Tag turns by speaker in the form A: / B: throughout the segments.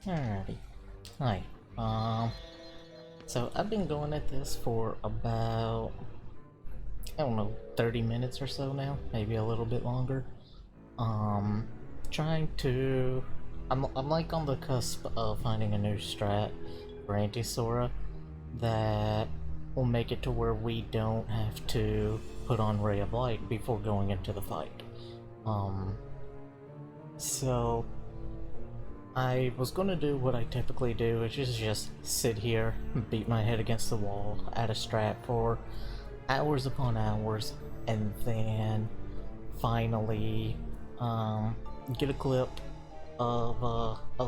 A: Alrighty. Hi. So I've been going at this for about, I don't know, 30 minutes or so now, maybe a little bit longer. Um, trying to, I'm like on the cusp of finding a new strat for anti-sora that will make it to where we don't have to put on Ray of Light before going into the fight. Um, so I was gonna do what I typically do, which is just sit here, beat my head against the wall, add a strat for hours upon hours, and then finally get a clip of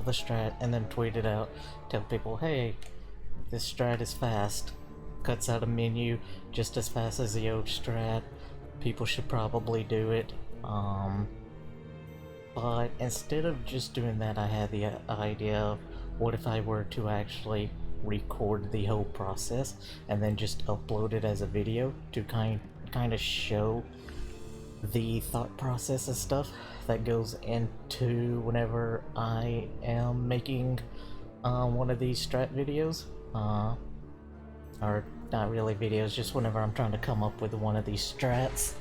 A: the strat, and then tweet it out. Tell people, hey, this strat is fast. Cuts out a menu just as fast as the old strat. People should probably do it. But instead of just doing that, I had the idea of what if I were to actually record the whole process and then just upload it as a video to kind of show the thought process and stuff that goes into whenever I am making one of these strat videos, or not really videos, just whenever I'm trying to come up with one of these strats.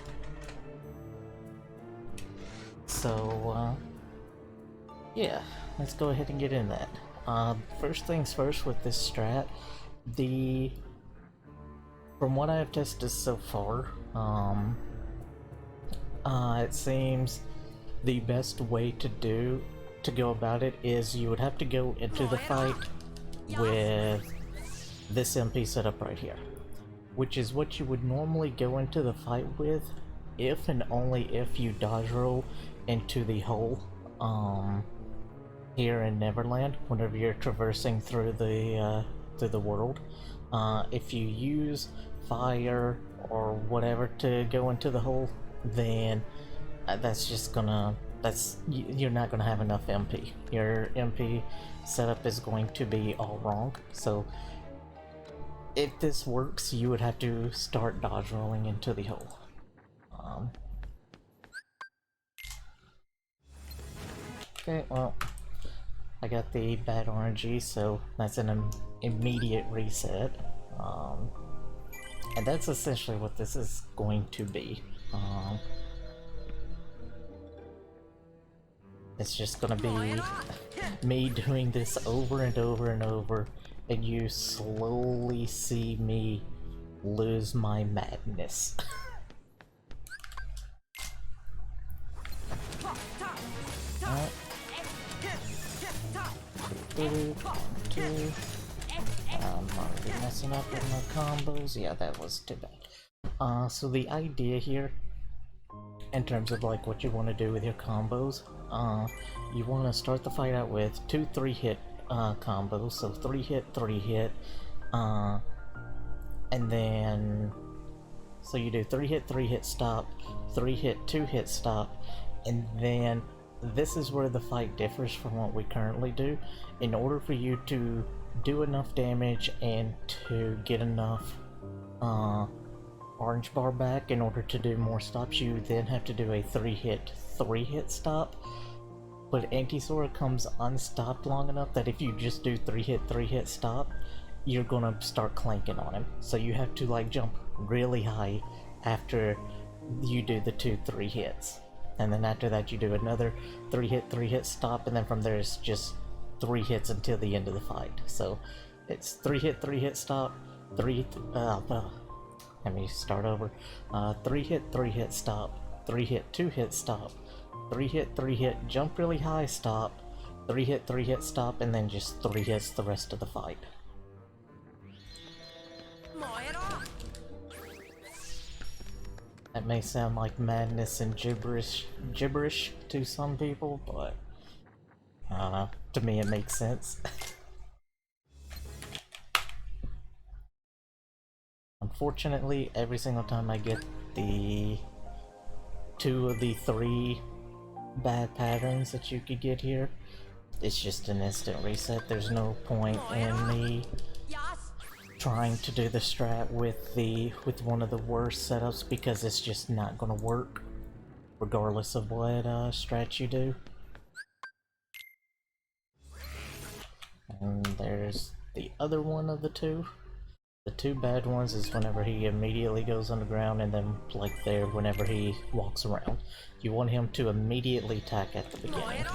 A: So, yeah, let's go ahead and get in that. First things first with this strat, from what I've tested so far, it seems the best way to go about it is you would have to go into the fight with this MP setup right here, which is what you would normally go into the fight with if and only if you dodge roll into the hole here in Neverland whenever you're traversing through the world. If you use fire or whatever to go into the hole, then you're not gonna have enough MP. Your MP setup is going to be all wrong. So if this works, you would have to start dodge rolling into the hole. Okay, well, I got the bad RNG, so that's an immediate reset. And that's essentially what this is going to be. It's just gonna be me doing this over and over and over, and you slowly see me lose my madness. Alright. I'm already messing up with my combos. Yeah, that was too bad. So the idea here, in terms of like what you want to do with your combos, you want to start the fight out with 2 3-hit combos, so 3-hit, 3-hit, and then so you do 3-hit, 3-hit stop, 3-hit, 2-hit stop, and then this is where the fight differs from what we currently do. In order for you to do enough damage and to get enough orange bar back in order to do more stops, you then have to do a 3-hit stop. But anti-sora comes unstopped long enough that if you just do 3-hit stop, you're gonna start clanking on him. So you have to like jump really high after you do the 2-3 hits. And then after that you do another 3-hit stop, and then from there it's just 3 hits until the end of the fight. So it's 3-hit stop, let me start over. 3-hit stop, 3-hit, 2-hit stop, 3-hit, jump really high stop, 3-hit stop, and then just 3 hits the rest of the fight. That may sound like madness and gibberish to some people, but I don't know. To me, it makes sense. Unfortunately, every single time I get the 2 of the 3 bad patterns that you could get here, it's just an instant reset. There's no point in me trying to do the strat with one of the worst setups, because it's just not gonna work regardless of what strat you do. And there's the other one of the two. The two bad ones is whenever he immediately goes underground, and then like there whenever he walks around. You want him to immediately attack at the beginning.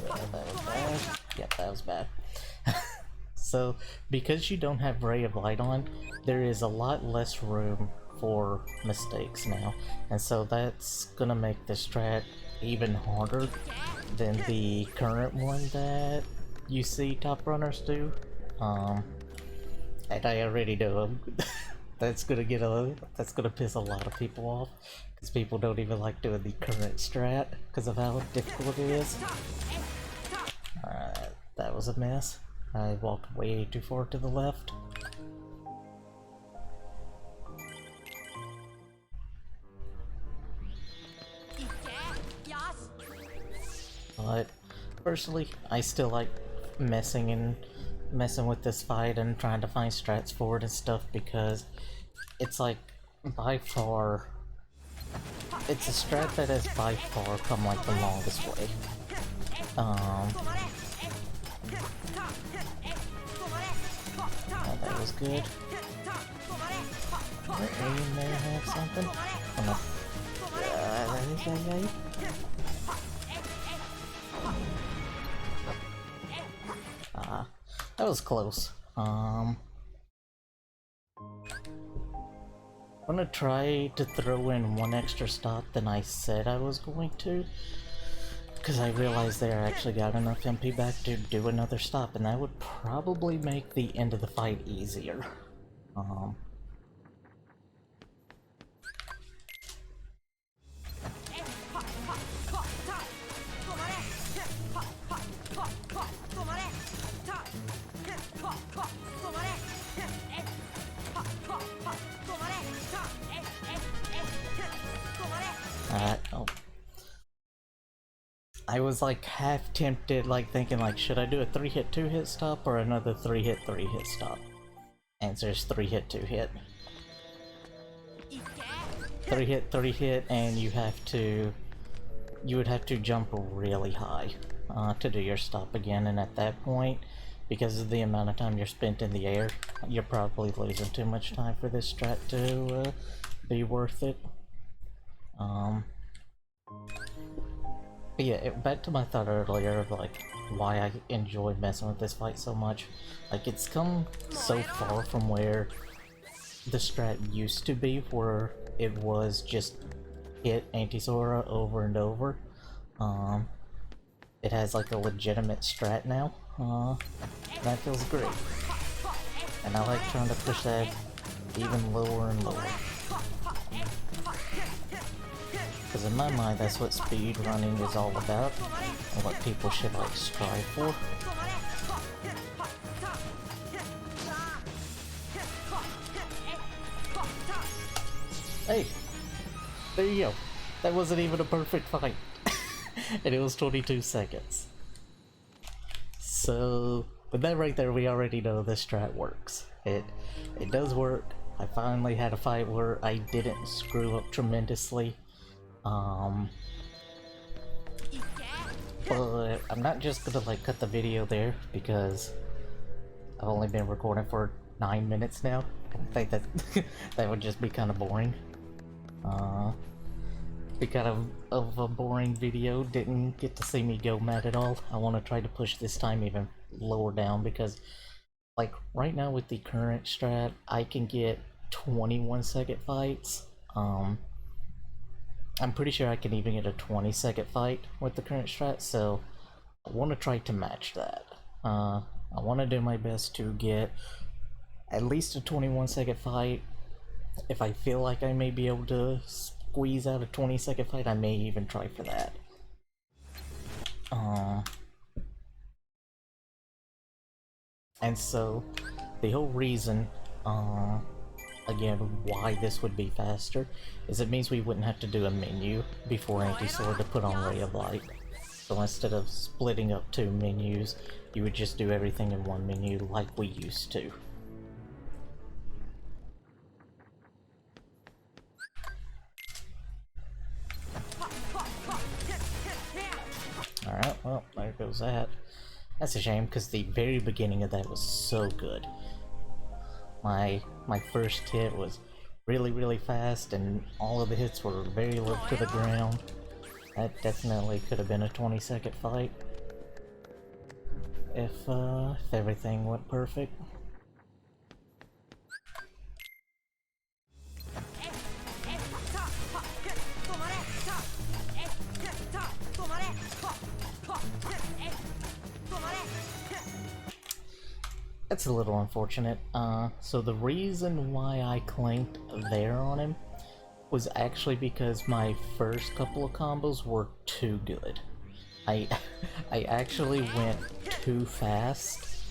A: That was bad. Yep, that was bad. So, because you don't have Ray of Light on, there is a lot less room for mistakes now. And so that's gonna make the strat even harder than the current one that you see top runners do. And I already know that's gonna piss a lot of people off, because people don't even like doing the current strat because of how difficult it is. Alright, that was a mess. I walked way too far to the left. But personally, I still like messing with this fight and trying to find strats for it and stuff, because it's like by far, it's a strat that has by far come like the longest way. That was good. Aim may have something. Oh no. That was close. I'm gonna try to throw in one extra stop than I said I was going to, because I realized there I actually got enough MP back to do another stop, and that would probably make the end of the fight easier. Oh. I was like half tempted, like thinking like, should I do a 3-hit 2-hit stop or another 3-hit 3-hit stop? Answer is 3-hit 2-hit. 3-hit 3-hit, and you would have to jump really high to do your stop again, and at that point, because of the amount of time you're spent in the air, you're probably losing too much time for this strat to be worth it. But yeah, back to my thought earlier of like why I enjoy messing with this fight so much. Like, it's come so far from where the strat used to be, where it was just hit anti-sora over and over. It has like a legitimate strat now. That feels great. And I like trying to push that even lower and lower. Because in my mind, that's what speed running is all about, and what people should like strive for. Hey, there you go. That wasn't even a perfect fight, and it was 22 seconds. So, with that right there, we already know this strat works. It does work. I finally had a fight where I didn't screw up tremendously. But I'm not just gonna like cut the video there, because I've only been recording for 9 minutes now. I think that that would just be kind of boring. Be kind of a boring video. Didn't get to see me go mad at all. I want to try to push this time even lower down, because like right now with the current strat, I can get 21-second fights. I'm pretty sure I can even get a 20-second fight with the current strat, so I want to try to match that. I want to do my best to get at least a 21-second fight. If I feel like I may be able to squeeze out a 20-second fight, I may even try for that. And so, the whole reason, again, why this would be faster is it means we wouldn't have to do a menu before anti-sword to put on Ray of Light. So instead of splitting up two menus, you would just do everything in one menu like we used to. Alright, well, there goes that. That's a shame, because the very beginning of that was so good. My first hit was really fast, and all of the hits were very low to the ground. That definitely could have been a 20-second fight. If everything went perfect. That's a little unfortunate. So the reason why I clanked there on him was actually because my first couple of combos were too good. I I actually went too fast,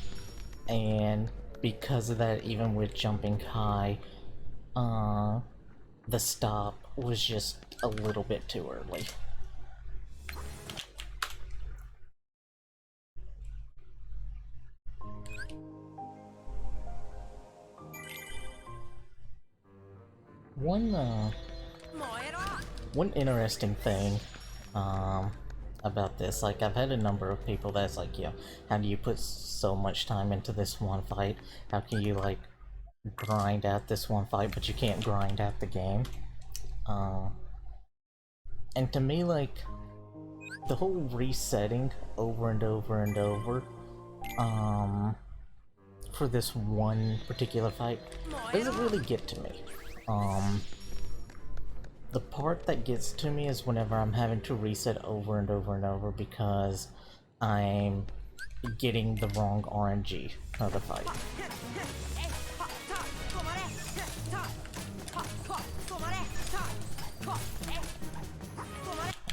A: and because of that, even with jumping high, the stop was just a little bit too early. One interesting thing about this, like, I've had a number of people that's like, yo, how do you put so much time into this one fight? How can you, like, grind out this one fight, but you can't grind out the game? And to me, like, the whole resetting over and over and over, for this one particular fight doesn't really get to me. The part that gets to me is whenever I'm having to reset over and over and over because I'm getting the wrong RNG of the fight.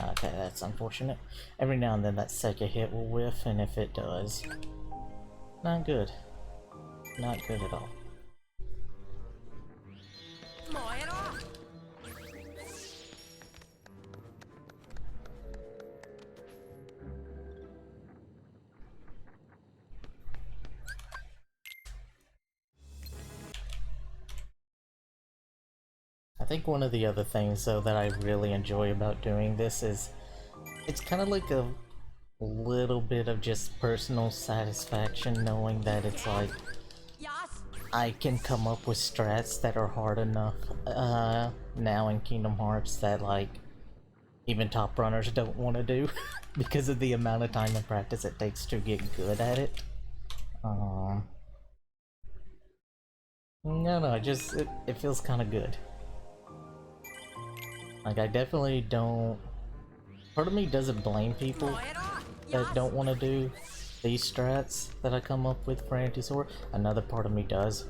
A: Okay, that's unfortunate. Every now and then that second hit will whiff, and if it does, not good. Not good at all. I think one of the other things, though, that I really enjoy about doing this is it's kind of like a little bit of just personal satisfaction knowing that it's like I can come up with strats that are hard enough now in Kingdom Hearts that, like, even top runners don't want to do because of the amount of time and practice it takes to get good at it. No, it feels kind of good. Like, I definitely don't... Part of me doesn't blame people that don't want to do these strats that I come up with for anti-sora. Another part of me does.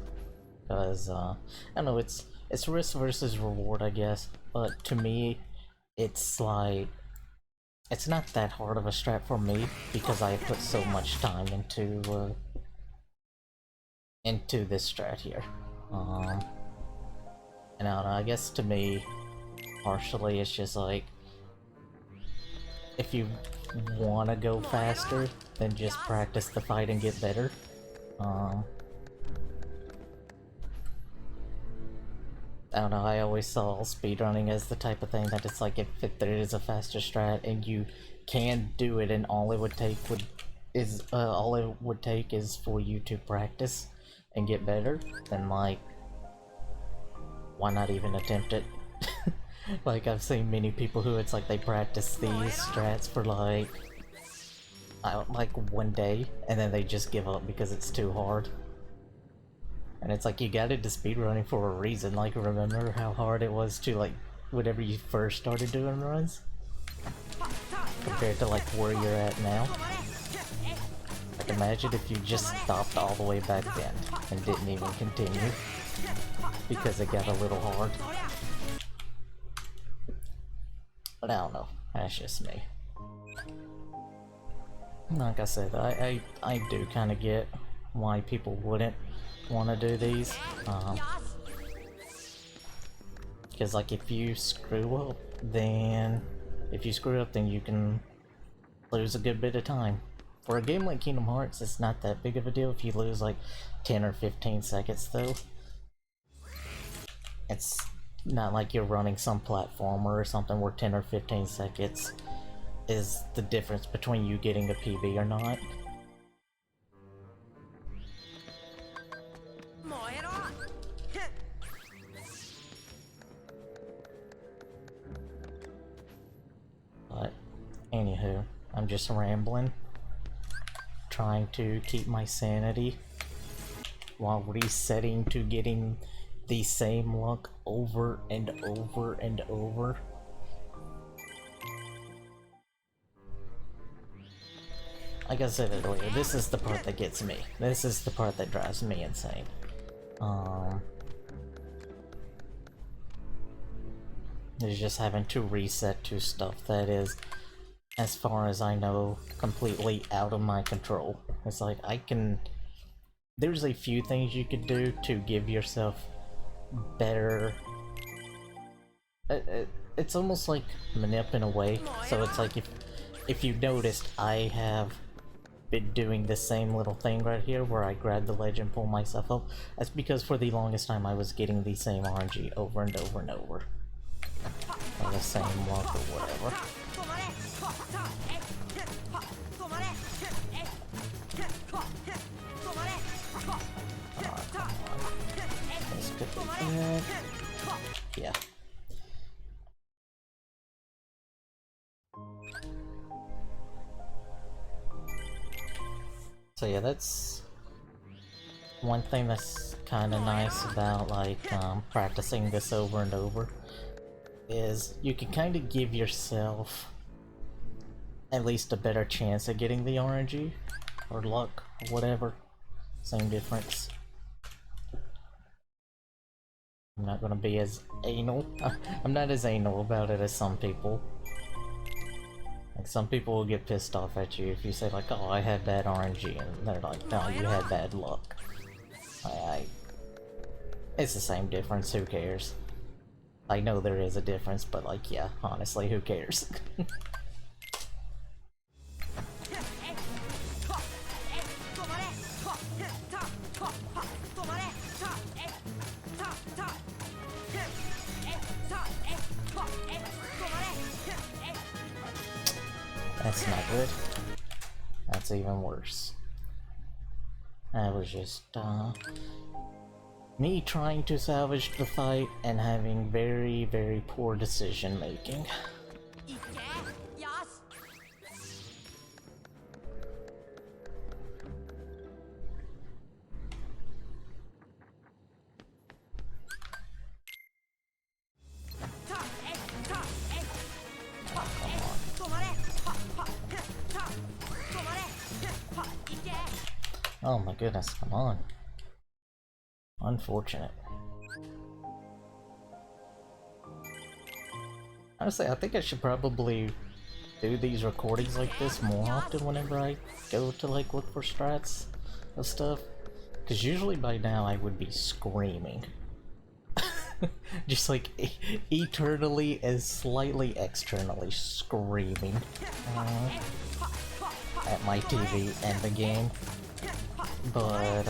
A: Because, I don't know, it's risk versus reward, I guess. But to me, it's like... It's not that hard of a strat for me, because I put so much time into this strat here. And I don't know, I guess to me, partially it's just like, if you want to go faster, then just practice the fight and get better. I don't know, I always saw speedrunning as the type of thing that it's like, if there is a faster strat and you can do it, and all it would take is for you to practice and get better, then, like, why not even attempt it? Like, I've seen many people who it's like they practice these strats for like one day, and then they just give up because it's too hard. And it's like, you got into speedrunning for a reason. Like, remember how hard it was to, like, whenever you first started doing runs? Compared to, like, where you're at now. Like, imagine if you just stopped all the way back then and didn't even continue because it got a little hard. But I don't know, that's just me. Like I said, I do kind of get why people wouldn't want to do these. Because, like, if you screw up, then you can lose a good bit of time. For a game like Kingdom Hearts, it's not that big of a deal if you lose like 10 or 15 seconds though. It's not like you're running some platformer or something where 10 or 15 seconds is the difference between you getting a PB or not. But, anywho, I'm just rambling, trying to keep my sanity while resetting to getting the same luck over and over and over. Like I said earlier, this is the part that gets me. This is the part that drives me insane. Is just having to reset to stuff that is, as far as I know, completely out of my control. It's like, there's a few things you could do to give yourself better... it's almost like manip in a way. So it's like, if you noticed, I have been doing the same little thing right here where I grab the ledge and pull myself up. That's because for the longest time I was getting the same RNG over and over and over. Or the same luck or whatever. Come on. This could be good. Yeah. So yeah, that's one thing that's kind of nice about like practicing this over and over, is you can kind of give yourself at least a better chance at getting the RNG or luck or whatever. Same difference. I'm not gonna be as anal. I'm not as anal about it as some people. Like, some people will get pissed off at you if you say like, oh, I had bad RNG, and they're like, no, you had bad luck. It's the same difference, who cares? I know there is a difference, but like, yeah, honestly, who cares? That's not good. That's even worse. That was just, me trying to salvage the fight and having very, very poor decision making. Oh my goodness, come on. Unfortunate. Honestly, I think I should probably do these recordings like this more often whenever I go to like look for strats of stuff. Because usually by now I would be screaming. Just like eternally and slightly externally screaming at my TV and the game. But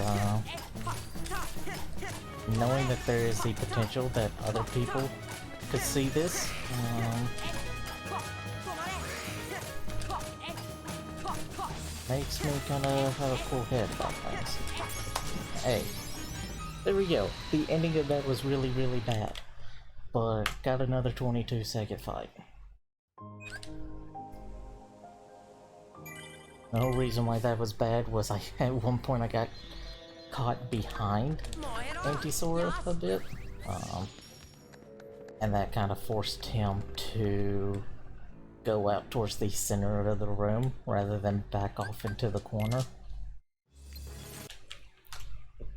A: knowing that there is the potential that other people could see this, makes me kind of have a cool head about things. Hey, there we go. The ending of that was really, really bad, but got another 22-second fight. The whole reason why that was bad was at one point I got caught behind Anti-Sora a bit, and that kind of forced him to go out towards the center of the room rather than back off into the corner.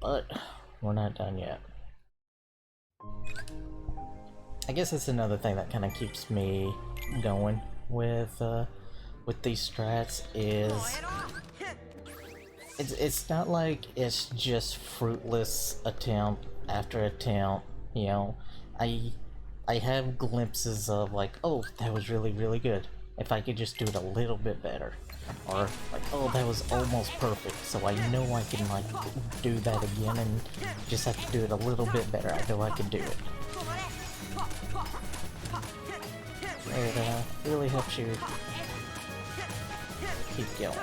A: But we're not done yet. I guess it's another thing that kind of keeps me going with these strats is it's not like it's just fruitless attempt after attempt, you know. I have glimpses of like, oh, that was really, really good. If I could just do it a little bit better. Or, like, oh, that was almost perfect, so I know I can, like, do that again and just have to do it a little bit better. I know I can do it. It really helps you keep going.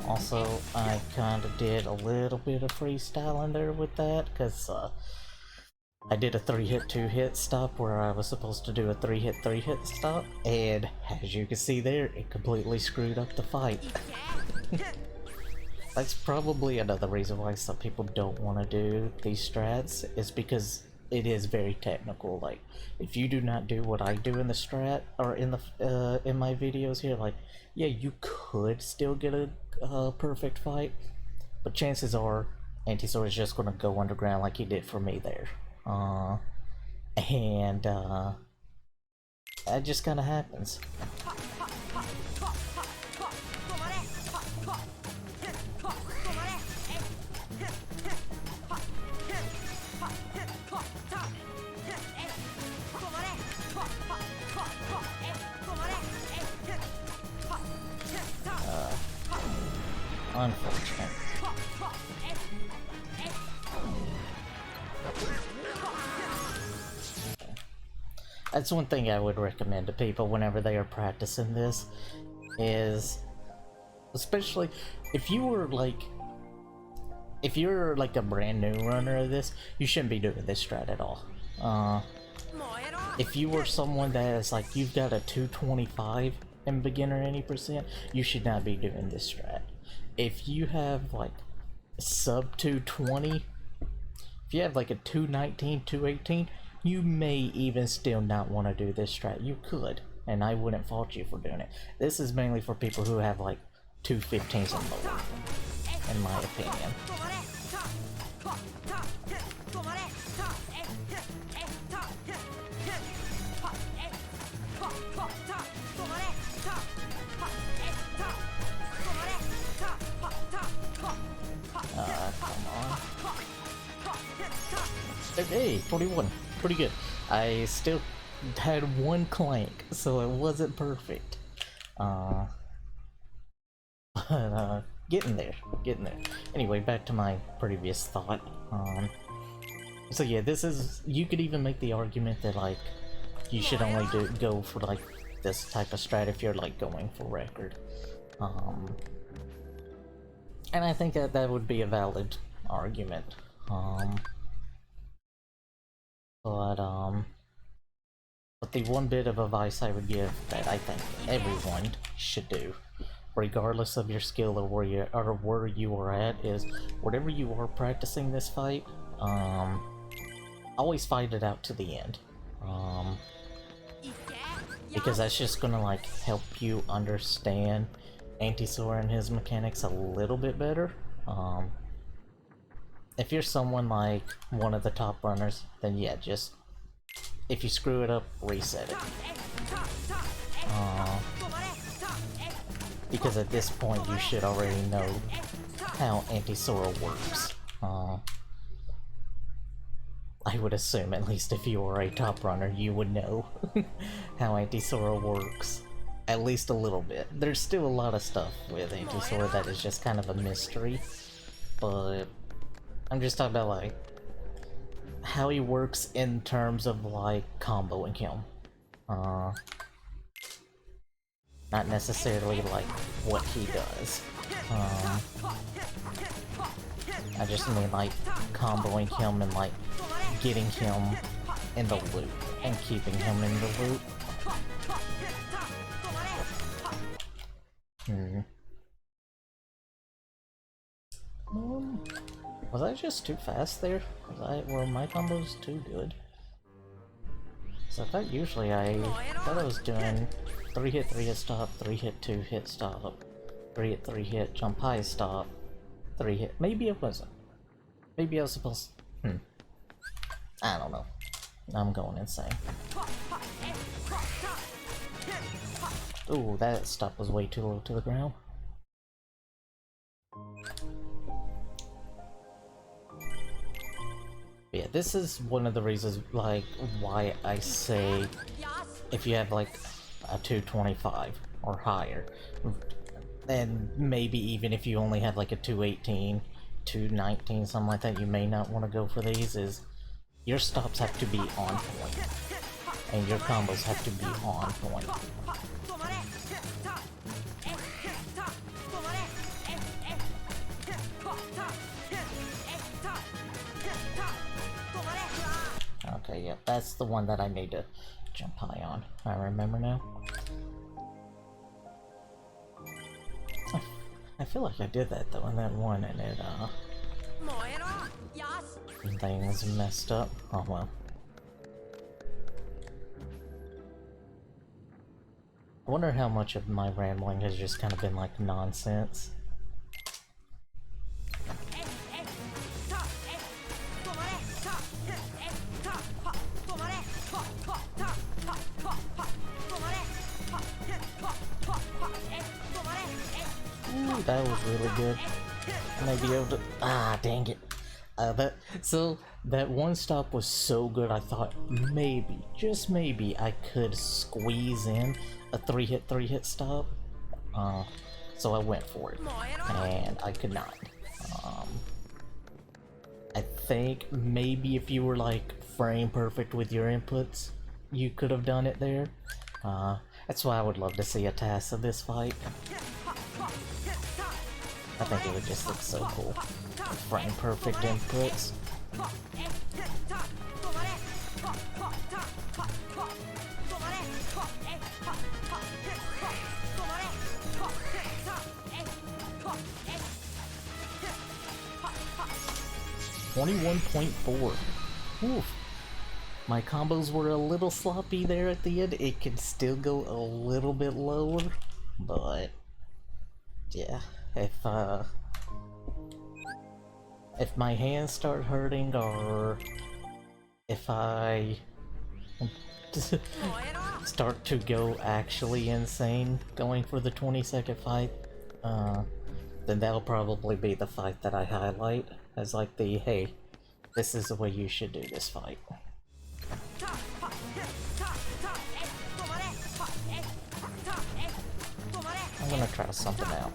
A: Also, I kind of did a little bit of freestyling there with that, because I did a 3-hit 2-hit stop where I was supposed to do a 3-hit 3-hit stop, and as you can see there, it completely screwed up the fight. That's probably another reason why some people don't want to do these strats, is because it is very technical. Like, if you do not do what I do in the strat, or in the in my videos here, like, yeah, you could still get a perfect fight, but chances are Anti-Sora is just gonna go underground like he did for me there. And that just kind of happens. Unfortunate. That's one thing I would recommend to people whenever they are practicing this, is, especially if you're like a brand new runner of this, you shouldn't be doing this strat at all. If you were someone that is like, you've got a 225 in beginner any percent, you should not be doing this strat. If you have like sub 220, if you have like a 219, 218, you may even still not want to do this strat. You could, and I wouldn't fault you for doing it. This is mainly for people who have like 215s and lower, in my opinion. Come on. Hey, 41. Pretty good. I still had one clank, so it wasn't perfect. Getting there. Anyway, back to my previous thought. So yeah, this is, you could even make the argument that like, you should only go for like this type of strat if you're like going for record. And I think that would be a valid argument. But the one bit of advice I would give that I think everyone should do, regardless of your skill or where you are at, is whatever you are practicing this fight, always fight it out to the end. Because that's just gonna like help you understand Anti-Sora and his mechanics a little bit better. If you're someone like one of the top runners, then yeah, just, if you screw it up, reset it. Because at this point you should already know how Anti-Sora works. I would assume, at least if you are a top runner, you would know how Anti-Sora works. At least a little bit. There's still a lot of stuff with Anti-Sora that is just kind of a mystery, but I'm just talking about like how he works in terms of like comboing him. Not necessarily like what he does. I just mean like comboing him and like getting him in the loop and keeping him in the loop. Was I just too fast there? Were my combos too good? So I thought usually I was doing 3-hit 3-hit stop, 3-hit 2-hit stop, 3-hit 3-hit jump high stop, 3-hit. Maybe it wasn't. Maybe I was supposed to. I don't know. I'm going insane. Ooh, that stop was way too low to the ground. Yeah, this is one of the reasons, like, why I say if you have like a 225 or higher. And maybe even if you only have like a 218, 219, something like that, you may not want to go for these. Is your stops have to be on point, and your combos have to be on point. Okay, yeah, that's the one that I need to jump high on. I remember now. I feel like I did that though in that one, and it things messed up. Oh well. I wonder how much of my rambling has just kind of been like nonsense. Ooh, that was really good. Maybe able to. Ah, dang it. That one stop was so good. I thought maybe, just maybe, I could squeeze in a three hit stop. So I went for it, and I could not. I think maybe if you were like frame perfect with your inputs, you could have done it there. That's why I would love to see a task of this fight. I think it would just look so cool. Frame perfect inputs. 21.4. Oof. My combos were a little sloppy there at the end. It can still go a little bit lower, but yeah, if my hands start hurting, or if I start to go actually insane going for the 20-second fight, then that'll probably be the fight that I highlight as like the, hey, this is the way you should do this fight. I'm gonna try something out.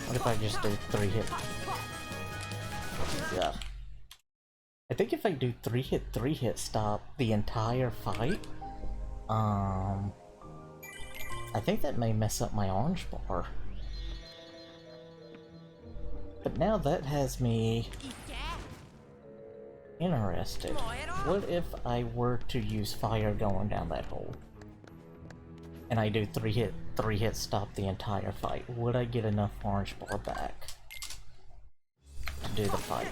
A: What if I just do 3 hit? Yeah. I think if I do 3 hit stop the entire fight, I think that may mess up my orange bar. But now that has me interested. What if I were to use fire going down that hole? And I do 3 hit stop the entire fight. Would I get enough orange bar back to do the fight?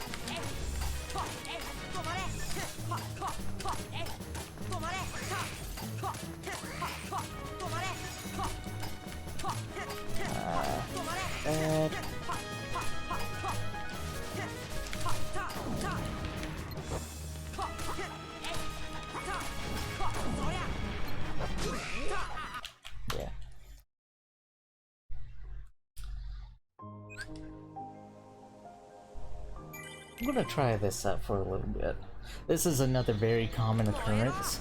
A: Yeah. I'm gonna try this out for a little bit. This is another very common occurrence.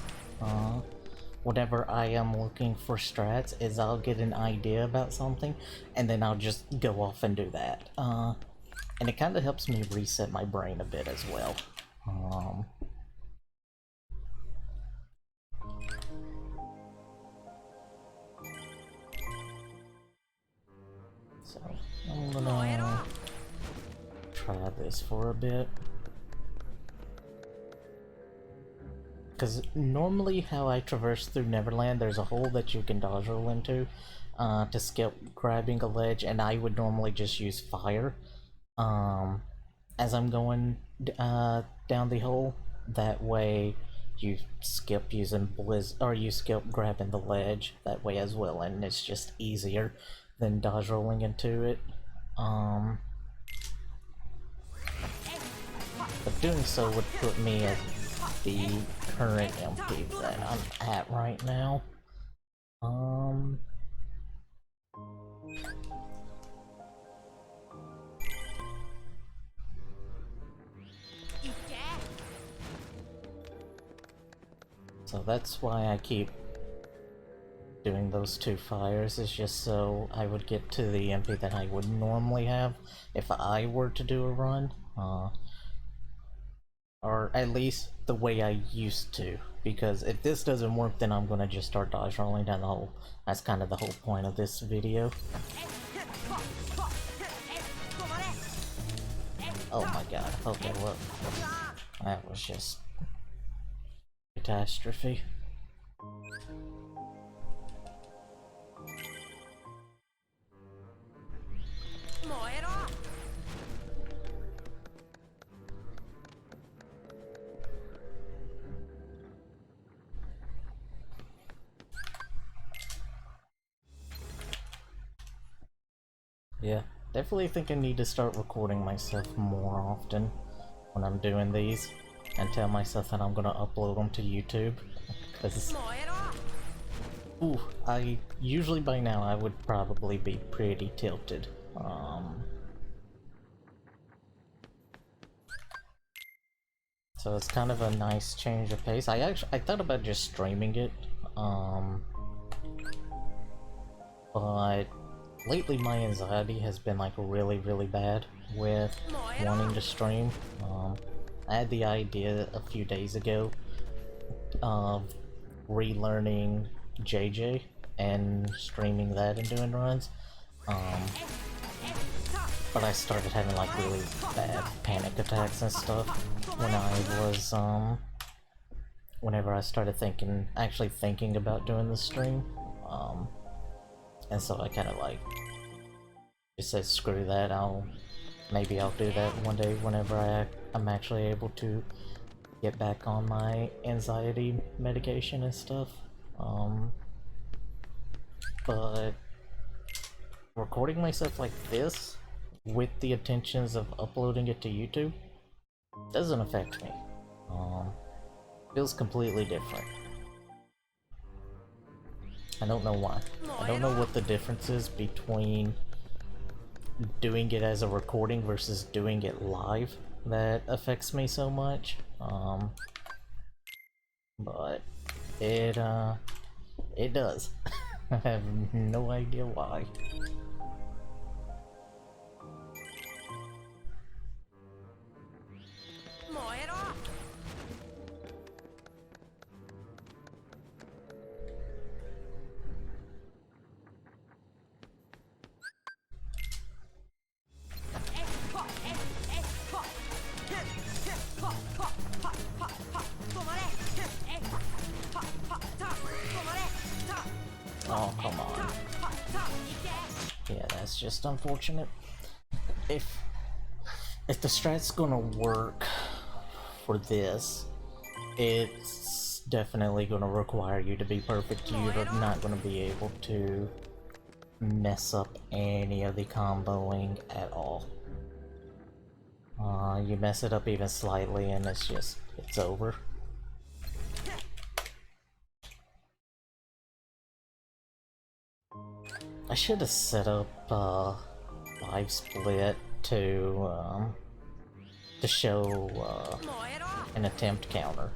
A: Whenever I am looking for strats, is I'll get an idea about something, and then I'll just go off and do that. And it kind of helps me reset my brain a bit as well. So, I'm gonna try this for a bit. Because normally how I traverse through Neverland, there's a hole that you can dodge roll into to skip grabbing a ledge, and I would normally just use fire as I'm going down the hole. That way you skip using or you skip grabbing the ledge that way as well, and it's just easier than dodge rolling into it. But doing so would put me at the current MP that I'm at right now. So that's why I keep doing those 2 fires, is just so I would get to the MP that I would normally have if I were to do a run. Or at least the way I used to. Because if this doesn't work, then I'm gonna just start dodge rolling down the hole. That's kind of the whole point of this video. Oh my god, okay, look. That was just catastrophe. Yeah, definitely think I need to start recording myself more often when I'm doing these, and tell myself that I'm gonna upload them to YouTube. Because, ooh, I usually by now I would probably be pretty tilted. So it's kind of a nice change of pace. I thought about just streaming it, but lately my anxiety has been like really bad with wanting to stream. I had the idea a few days ago of relearning JJ and streaming that and doing runs, but I started having like really bad panic attacks and stuff when I was whenever I started actually thinking about doing the stream, and so I kind of like just said screw that. Maybe I'll do that one day whenever I'm actually able to get back on my anxiety medication and stuff. But recording myself like this with the intentions of uploading it to YouTube doesn't affect me. Feels completely different. I don't know why. I don't know what the difference is between doing it as a recording versus doing it live that affects me so much. But it does. I have no idea why. Oh, come on. Yeah, that's just unfortunate. If the strat's gonna work for this, it's definitely gonna require you to be perfect. You're not gonna be able to mess up any of the comboing at all. You mess it up even slightly and it's over. I should have set up live split to show an attempt counter.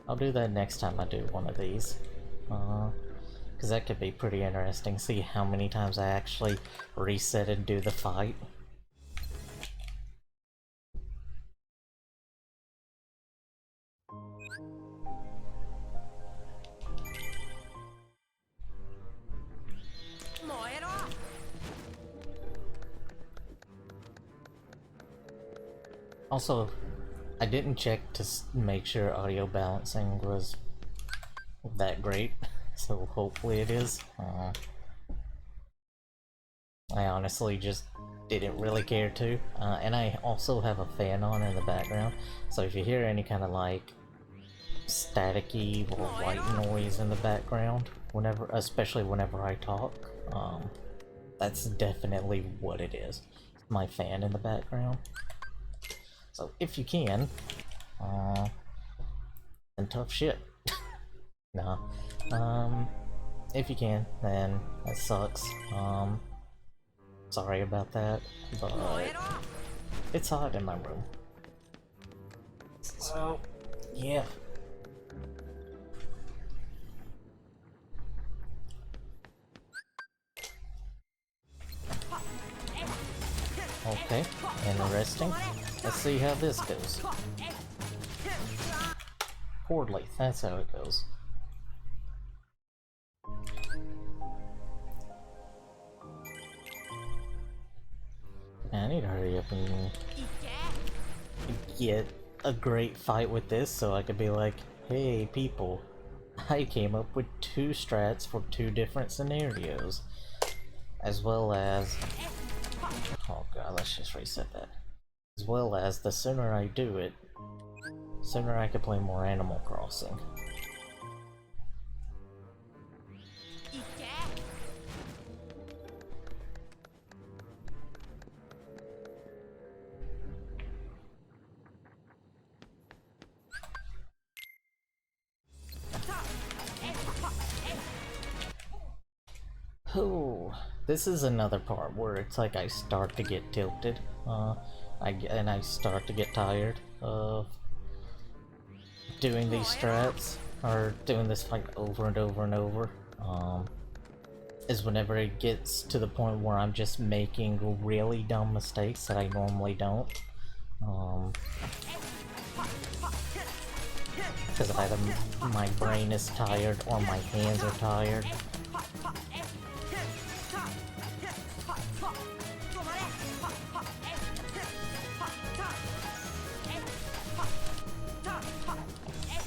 A: I'll do that next time I do one of these, because that could be pretty interesting. See how many times I actually reset and do the fight. Also, I didn't check to make sure audio balancing was that great, so hopefully it is. I honestly just didn't really care to, and I also have a fan on in the background, so if you hear any kind of like staticky or white noise in the background, especially whenever I talk, that's definitely what it is. It's my fan in the background. So if you can, then tough shit. No. If you can, then that sucks. Sorry about that, but it's hot in my room. So, yeah. Okay, interesting. Let's see how this goes. Poorly, that's how it goes. I need to hurry up and get a great fight with this so I could be like, hey people, I came up with 2 strats for 2 different scenarios. As well as... oh god, let's just reset that. As well as, the sooner I do it, sooner I can play more Animal Crossing. Oh, this is another part where it's like I start to get tilted, and I start to get tired of doing these strats, or doing this fight over and over and over, is whenever it gets to the point where I'm just making really dumb mistakes that I normally don't. Because either my brain is tired or my hands are tired.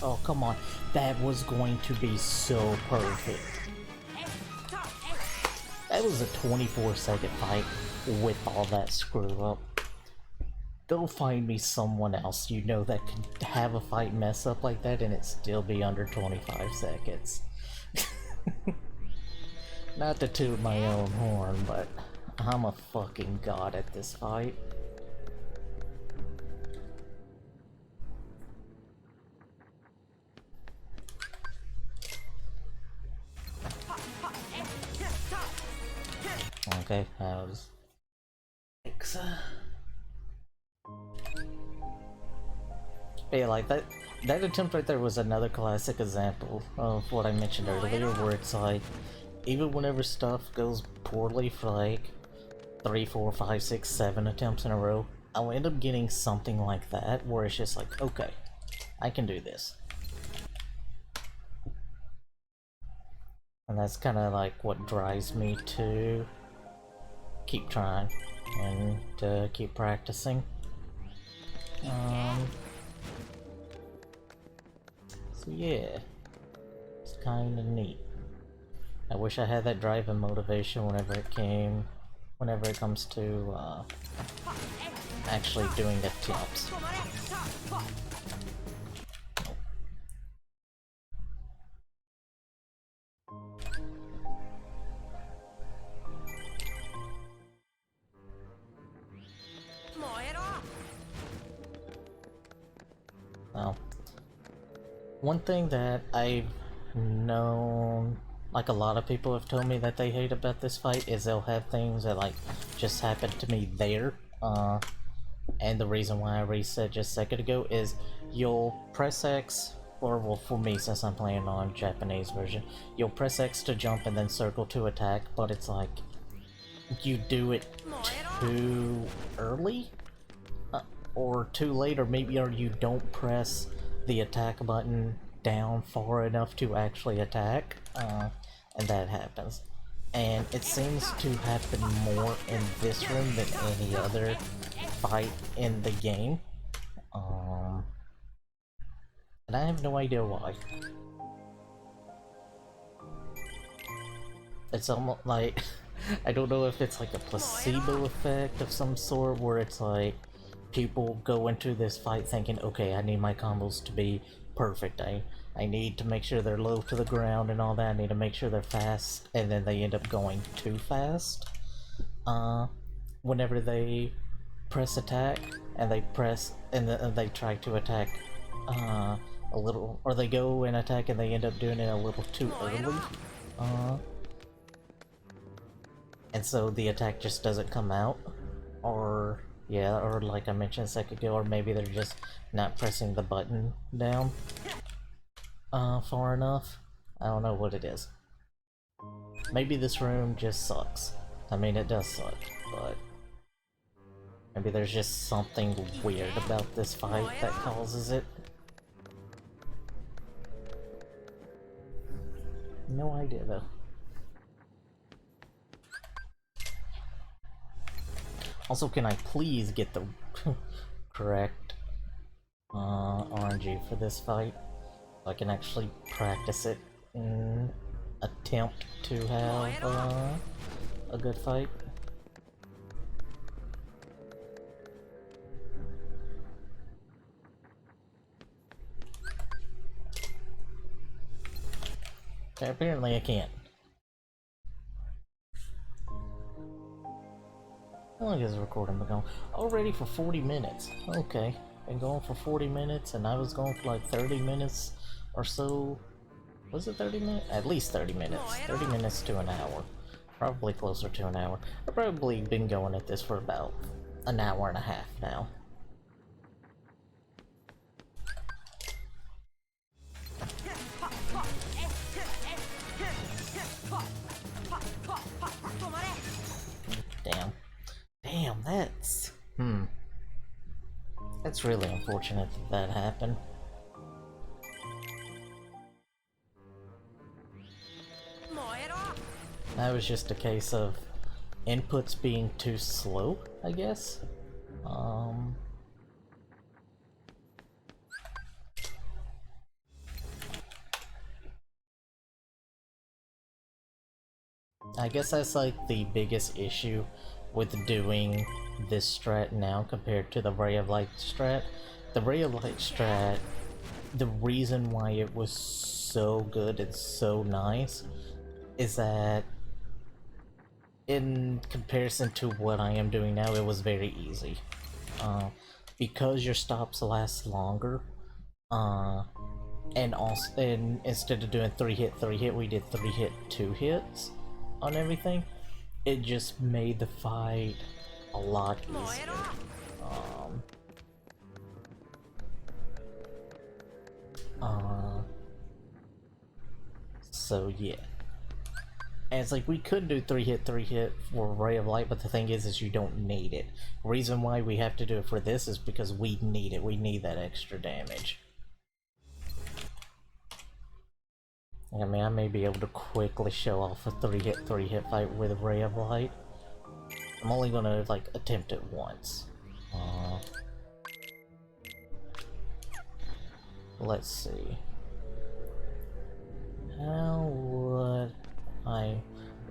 A: Oh, come on. That was going to be so perfect. That was a 24-second fight with all that screw up. Go find me someone else you know that could have a fight mess up like that and it still be under 25 seconds. Not to toot my own horn, but I'm a fucking god at this fight. Okay, that was... thanks. Yeah, like that attempt right there was another classic example of what I mentioned earlier, where it's like, even whenever stuff goes poorly for like 3, 4, 5, 6, 7 attempts in a row, I'll end up getting something like that, where it's just like, okay, I can do this. And that's kind of like what drives me to keep trying and to keep practicing. So yeah, it's kind of neat. I wish I had that drive and motivation whenever it comes to actually doing attempts. Well, one thing that I've known, like a lot of people have told me that they hate about this fight, is they'll have things that like just happen to me there. And the reason why I reset just a second ago is you'll press X, or well for me since I'm playing on Japanese version, you'll press X to jump and then circle to attack, but it's like you do it too early? Or too late, or maybe you don't press the attack button down far enough to actually attack, and that happens. And it seems to happen more in this room than any other fight in the game. And I have no idea why. It's almost like, I don't know if it's like a placebo effect of some sort, where it's like, people go into this fight thinking, okay, I need my combos to be perfect. I need to make sure they're low to the ground and all that. I need to make sure they're fast, and then they end up going too fast. Whenever they press attack, and they try to attack a little, or they go and attack and they end up doing it a little too early. And so the attack just doesn't come out, or yeah, or like I mentioned a second ago, or maybe they're just not pressing the button down far enough. I don't know what it is. Maybe this room just sucks. I mean, it does suck, but Maybe there's just something weird about this fight that causes it. No idea though. Also, can I please get the correct RNG for this fight? So I can actually practice it and attempt to have a good fight. Okay, apparently I can't. How long has the recording been going? Already for 40 minutes. Okay. Been going for 40 minutes and I was going for like 30 minutes or so. Was it 30 minutes? At least 30 minutes. 30 minutes to an hour. Probably closer to an hour. I've probably been going at this for about an hour and a half now. Damn. Damn, that's... That's really unfortunate that that happened. That was just a case of inputs being too slow, I guess. I guess that's like the biggest issue with doing this strat now compared to the Ray of Light strat. The Ray of Light strat, the reason why it was so good and so nice is that in comparison to what I am doing now, it was very easy. Because your stops last longer, and also, instead of doing 3 hit, we did 3 hit, 2 hits on everything. It just made the fight a lot easier. So yeah. And it's like, we could do 3 hit for Ray of Light, but the thing is you don't need it. The reason why we have to do it for this is because we need it. We need that extra damage. I mean, I may be able to quickly show off a 3 hit fight with a Ray of Light. I'm only gonna, like, attempt it once. Let's see. How would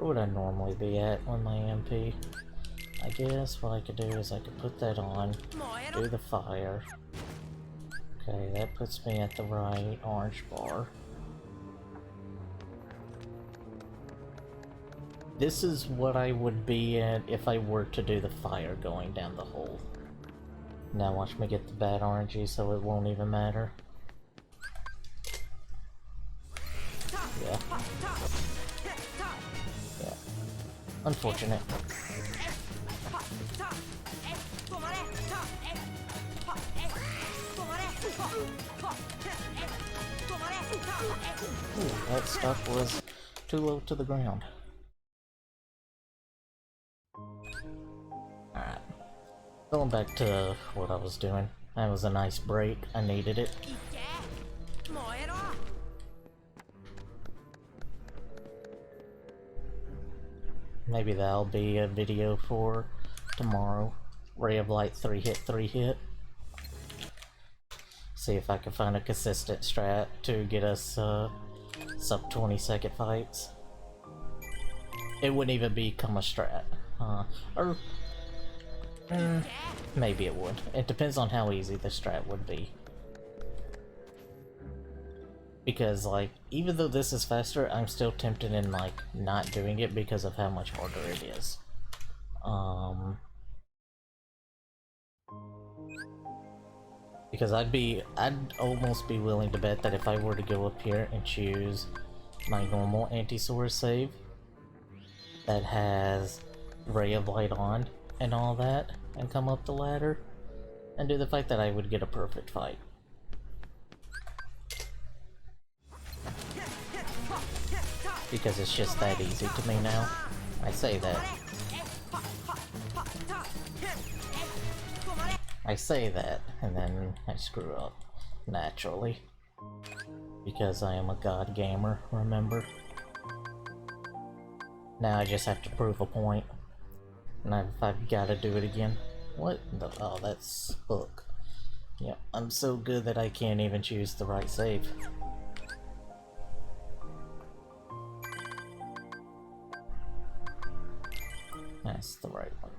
A: where would I normally be at on my MP? I guess what I could do is I could put that on, do the fire. Okay, that puts me at the right orange bar. This is what I would be at if I were to do the fire going down the hole. Now watch me get the bad RNG so it won't even matter. Yeah. Yeah. Unfortunate. Ooh, that stuff was too low to the ground. Alright. Going back to what I was doing. That was a nice break. I needed it. Maybe that'll be a video for tomorrow. Ray of Light 3 hit. See if I can find a consistent strat to get us sub 20-second fights. It wouldn't even become a strat. Maybe it would. It depends on how easy the strat would be. Because, like, even though this is faster, I'm still tempted in, like, not doing it because of how much harder it is. Because I'd almost be willing to bet that if I were to go up here and choose my normal anti-sora save that has Ray of Light on and all that, and come up the ladder and do the fight, that I would get a perfect fight. Because it's just that easy to me now. I say that. I say that, and then I screw up, naturally. Because I am a god gamer, remember? Now I just have to prove a point. And I've gotta do it again. What the? Oh, that's hook. Yeah, I'm so good that I can't even choose the right save. That's the right one.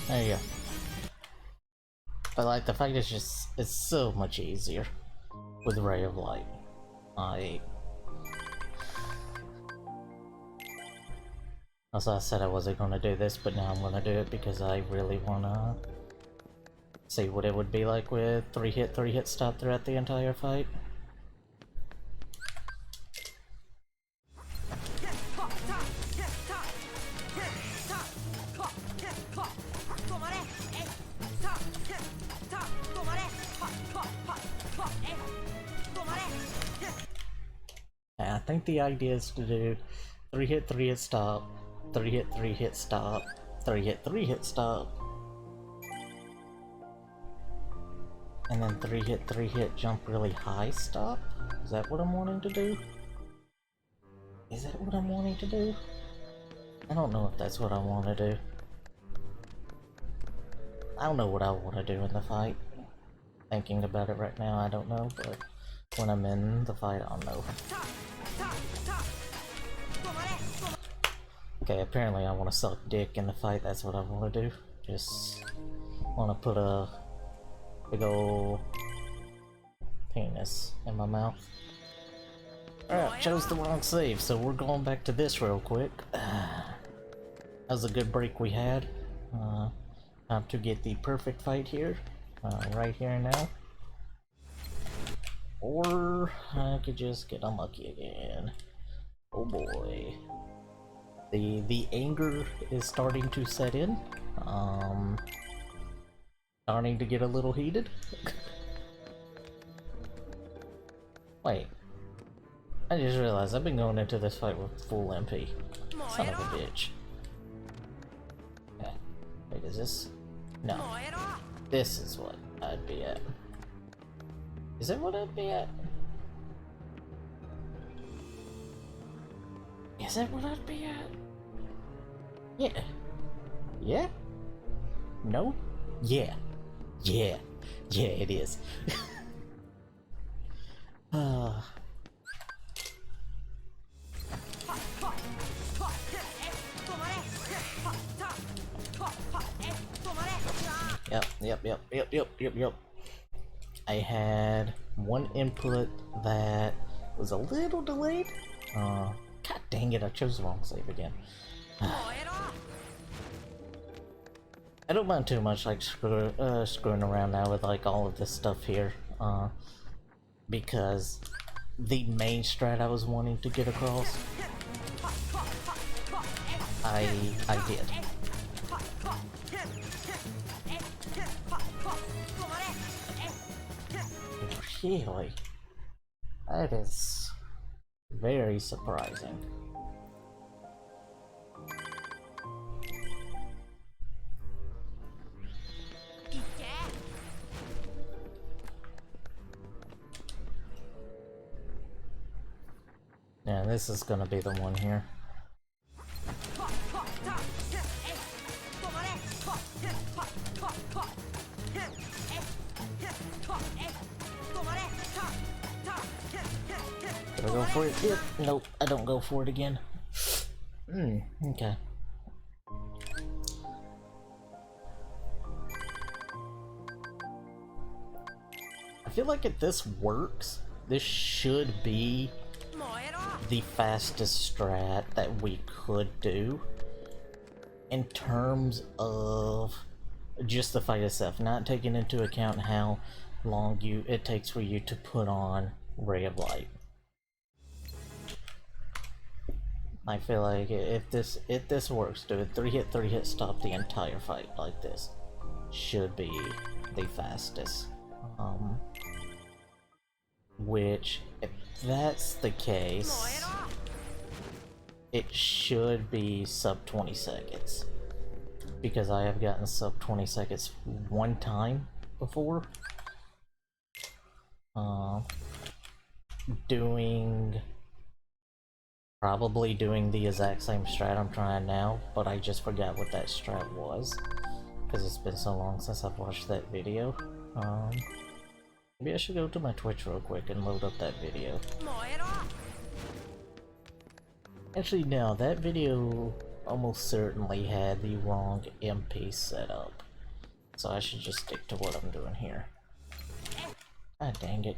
A: There you go. But like the fact is just, it's so much easier with Ray of Light. As I said I wasn't gonna do this, but now I'm gonna do it because I really wanna see what it would be like with 3-hit stop throughout the entire fight. I think the idea is to do 3-hit stop, 3-hit stop, 3-hit stop, and then 3-hit jump really high stop? Is that what I'm wanting to do? Is that what I'm wanting to do? I don't know if that's what I want to do. I don't know what I want to do in the fight. Thinking about it right now, I don't know, but when I'm in the fight, I'll know. Okay, apparently I want to suck dick in the fight, that's what I want to do. Just want to put a big ol' penis in my mouth. Alright, chose the wrong save, so we're going back to this real quick. That was a good break we had. Time to get the perfect fight here, right here and now. Or I could just get unlucky again. Oh boy. The anger is starting to set in. Starting to get a little heated. Wait. I just realized I've been going into this fight with full MP. Son of a bitch. Okay. Wait, is this? No. This is what I'd be at. Is that what I'd be at? Is that what I'd be at? Yeah. Yeah? No? Yeah. Yeah. Yeah, it is. Yep. I had one input that was a little delayed. God dang it, I chose the wrong save again. I don't mind too much like screwing around now with like all of this stuff here, because the main strat I was wanting to get across, I did. Really? That is very surprising. Yeah, this is gonna be the one here. Do I go for it? Yep. Nope, I don't go for it again. Okay. I feel like if this works, this should be the fastest strat that we could do. in terms of just the fight itself, not taking into account how long it takes for you to put on Ray of Light. I feel like if this works, do a 3-hit stop the entire fight like this, should be the fastest. Which, if that's the case, it should be sub 20 seconds. Because I have gotten sub 20 seconds one time before. Probably doing the exact same strat I'm trying now, but I just forgot what that strat was. Because it's been so long since I've watched that video. Maybe I should go to my Twitch real quick and load up that video. Actually, no, that video almost certainly had the wrong MP setup. So I should just stick to what I'm doing here. God dang it.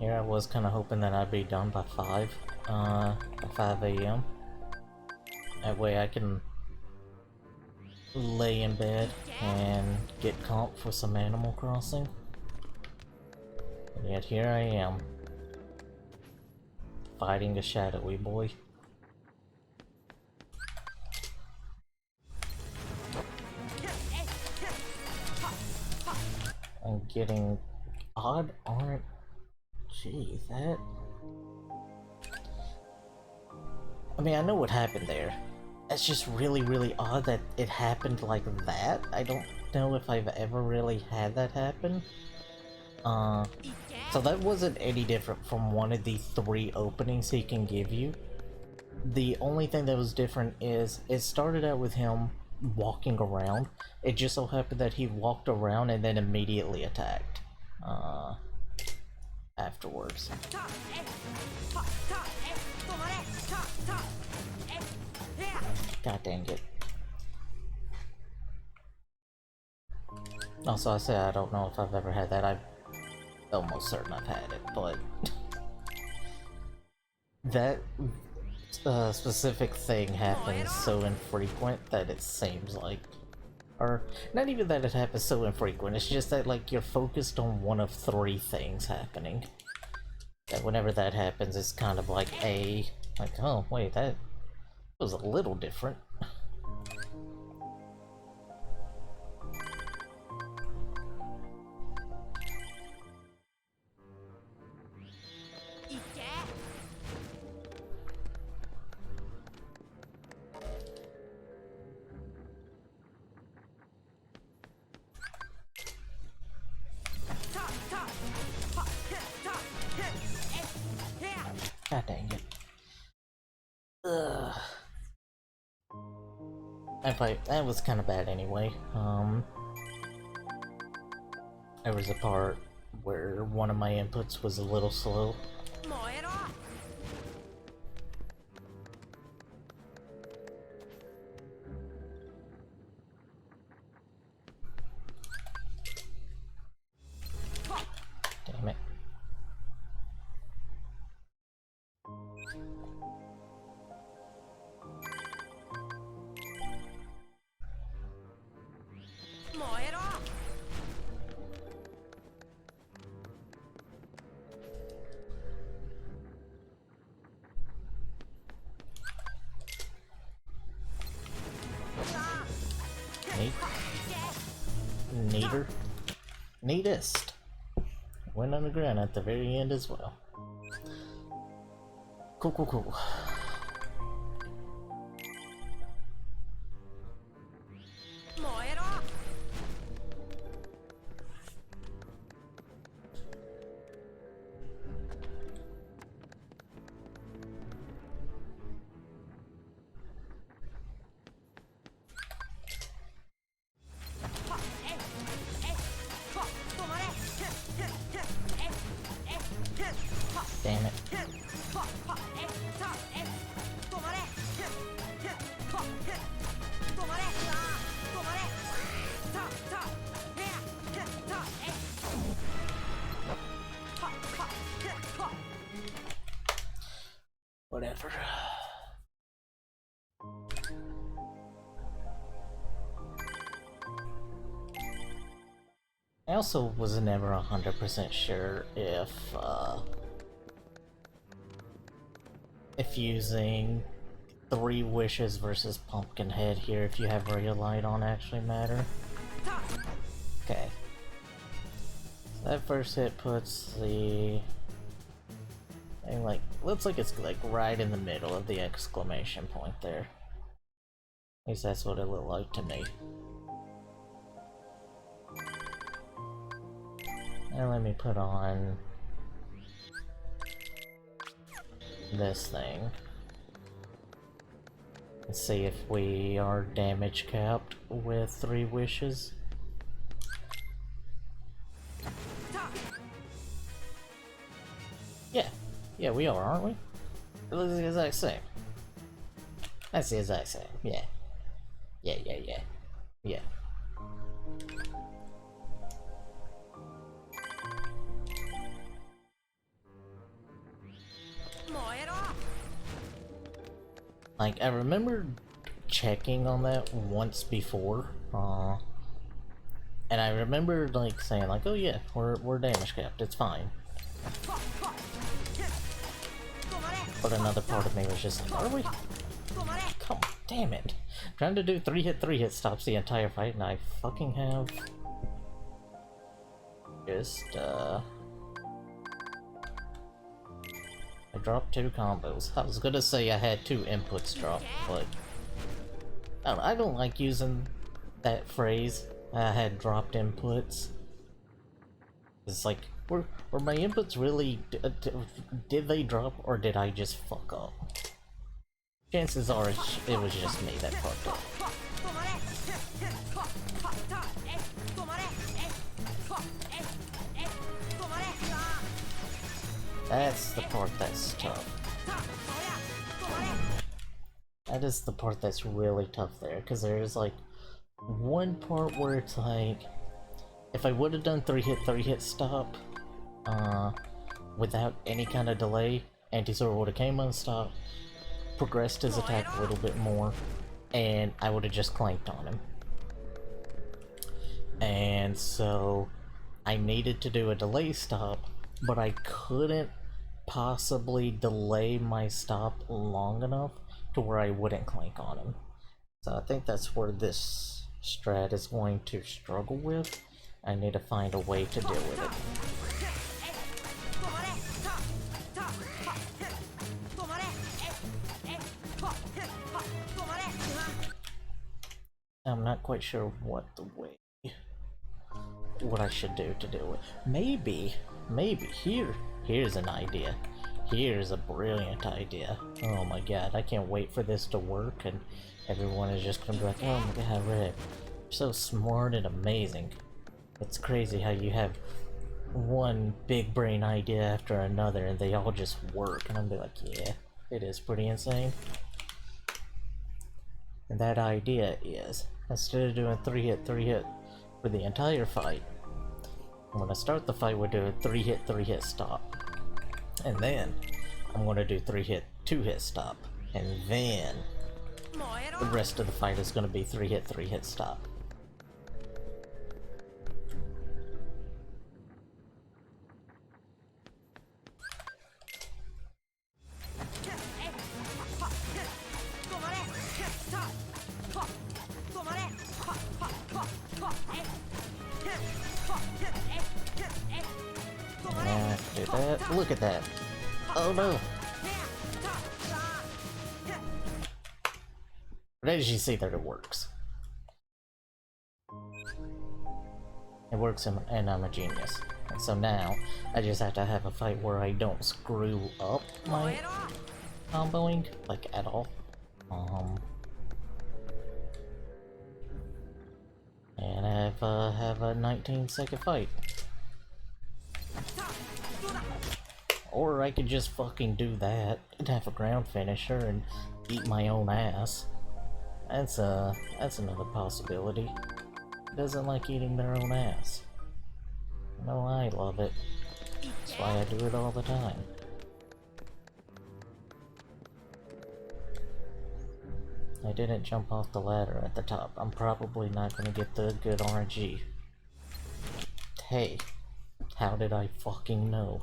A: Here I was kind of hoping that I'd be done by 5 a.m. That way I can lay in bed and get comp for some Animal Crossing. And yet here I am, fighting a shadowy boy. I'm getting odd aren't. Gee, that. I mean, I know what happened there. It's just really odd that it happened like that. I don't know if I've ever really had that happen. So that wasn't any different from one of the 3 openings he can give you. The only thing that was different is it started out with him walking around. It just so happened that he walked around and then immediately attacked. Afterwards. God dang it. Also, I say I don't know if I've ever had that. I'm almost certain I've had it, but that specific thing happens so infrequent that it seems like, or not even that it happens so infrequent, it's just that like you're focused on one of 3 things happening. That whenever that happens, it's kind of like oh wait, that was a little different. God dang it. Ugh. That was kind of bad anyway. There was a part where one of my inputs was a little slow. Damn it. Neater. Neatest. Went underground at the very end as well. Cool. Damn it. Whatever. I also was never 100% sure if using 3 wishes versus Pumpkinhead here, if you have Ray of Light on, actually matter. Okay. So that first hit puts the... and like, looks like it's like right in the middle of the exclamation point there. At least that's what it looked like to me. And let me put on this thing and see if we are damage capped with 3 wishes. Yeah, we are, aren't we? It looks the exact same. That's the exact same, yeah. Yeah. Like, I remember checking on that once before, and I remember like saying like, oh yeah, we're damage capped, it's fine. But another part of me was just like, are we? Come on, damn it. I'm trying to do 3 hit stops the entire fight and I fucking have just I dropped 2 combos. I was gonna say I had 2 inputs dropped, but I don't like using that phrase. I had dropped inputs. It's like, were my inputs really, did they drop or did I just fuck up? Chances are it was just me that fucked up. That's the part that's tough. That is the part that's really tough there, because there's like one part where it's like, if I would have done 3 hit stop, without any kind of delay, Anti-Sora would have came unstopped, progressed his attack a little bit more, and I would have just clanked on him. And so I needed to do a delay stop, but I couldn't possibly delay my stop long enough to where I wouldn't clank on him. So I think that's where this strat is going to struggle with. I need to find a way to deal with it. I'm not quite sure what I should do to deal with. Maybe here's an idea. Here's a brilliant idea. Oh my god, I can't wait for this to work and everyone is just gonna be like, oh my god, Red, you're so smart and amazing. It's crazy how you have one big brain idea after another and they all just work, and I'm be like, yeah, it is pretty insane. And that idea is, instead of doing 3 hit for the entire fight, I'm gonna start the fight with doing 3 hit stop. And then I'm gonna do 2 hit stop. And then the rest of the fight is gonna be 3 hit stop. Do that. Look at that. Oh no. But as you see that it works. It works and I'm a genius. And so now, I just have to have a fight where I don't screw up my comboing, like at all. And have a 19-second fight. Or I could just fucking do that and have a ground finisher and eat my own ass. That's another possibility. Who doesn't like eating their own ass? No, I love it. That's why I do it all the time. I didn't jump off the ladder at the top. I'm probably not gonna get the good RNG. Hey, how did I fucking know?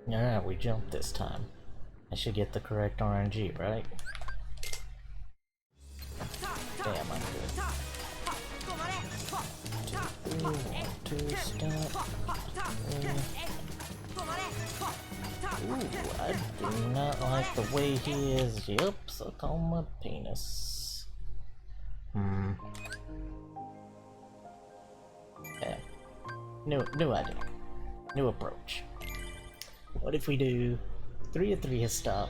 A: Alright, we jumped this time. I should get the correct RNG, right? Damn, I'm good. Two, stop. Ooh, I do not like the way he is. Yup, suck on my penis. Okay. New idea. New approach. What if we do 3 hit stop,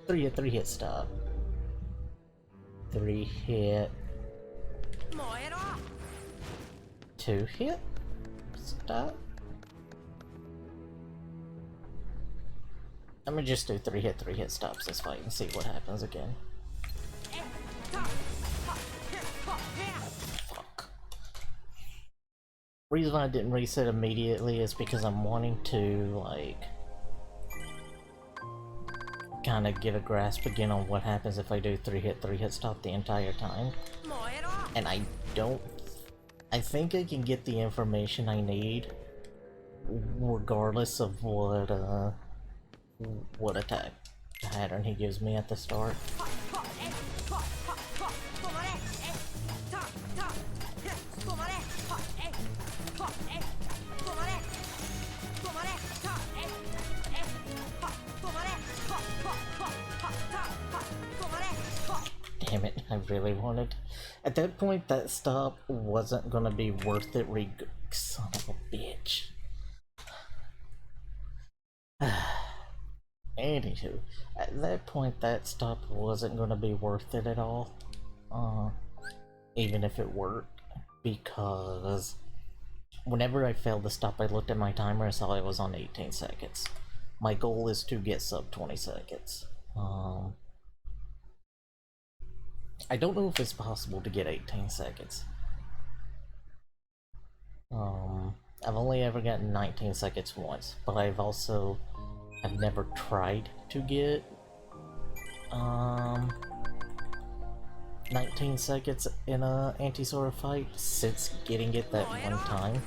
A: 3 hit stop, 3 hit, 2 hit stop? I'm gonna just do 3 hit stops this fight and see what happens again. Fuck. Reason I didn't reset immediately is because I'm wanting to, like, kind of get a grasp again on what happens if I do 3 hit stop the entire time. And I think I can get the information I need regardless of what attack pattern he gives me at the start. Damn it, I really wanted. At that point, that stop wasn't gonna be worth it, son of a bitch. Anywho, at that point, that stop wasn't gonna be worth it at all. Even if it worked, because whenever I failed the stop, I looked at my timer and saw I was on 18 seconds. My goal is to get sub 20 seconds. I don't know if it's possible to get 18 seconds. I've only ever gotten 19 seconds once, but I've never tried to get 19 seconds in a anti-sora fight since getting it that one time.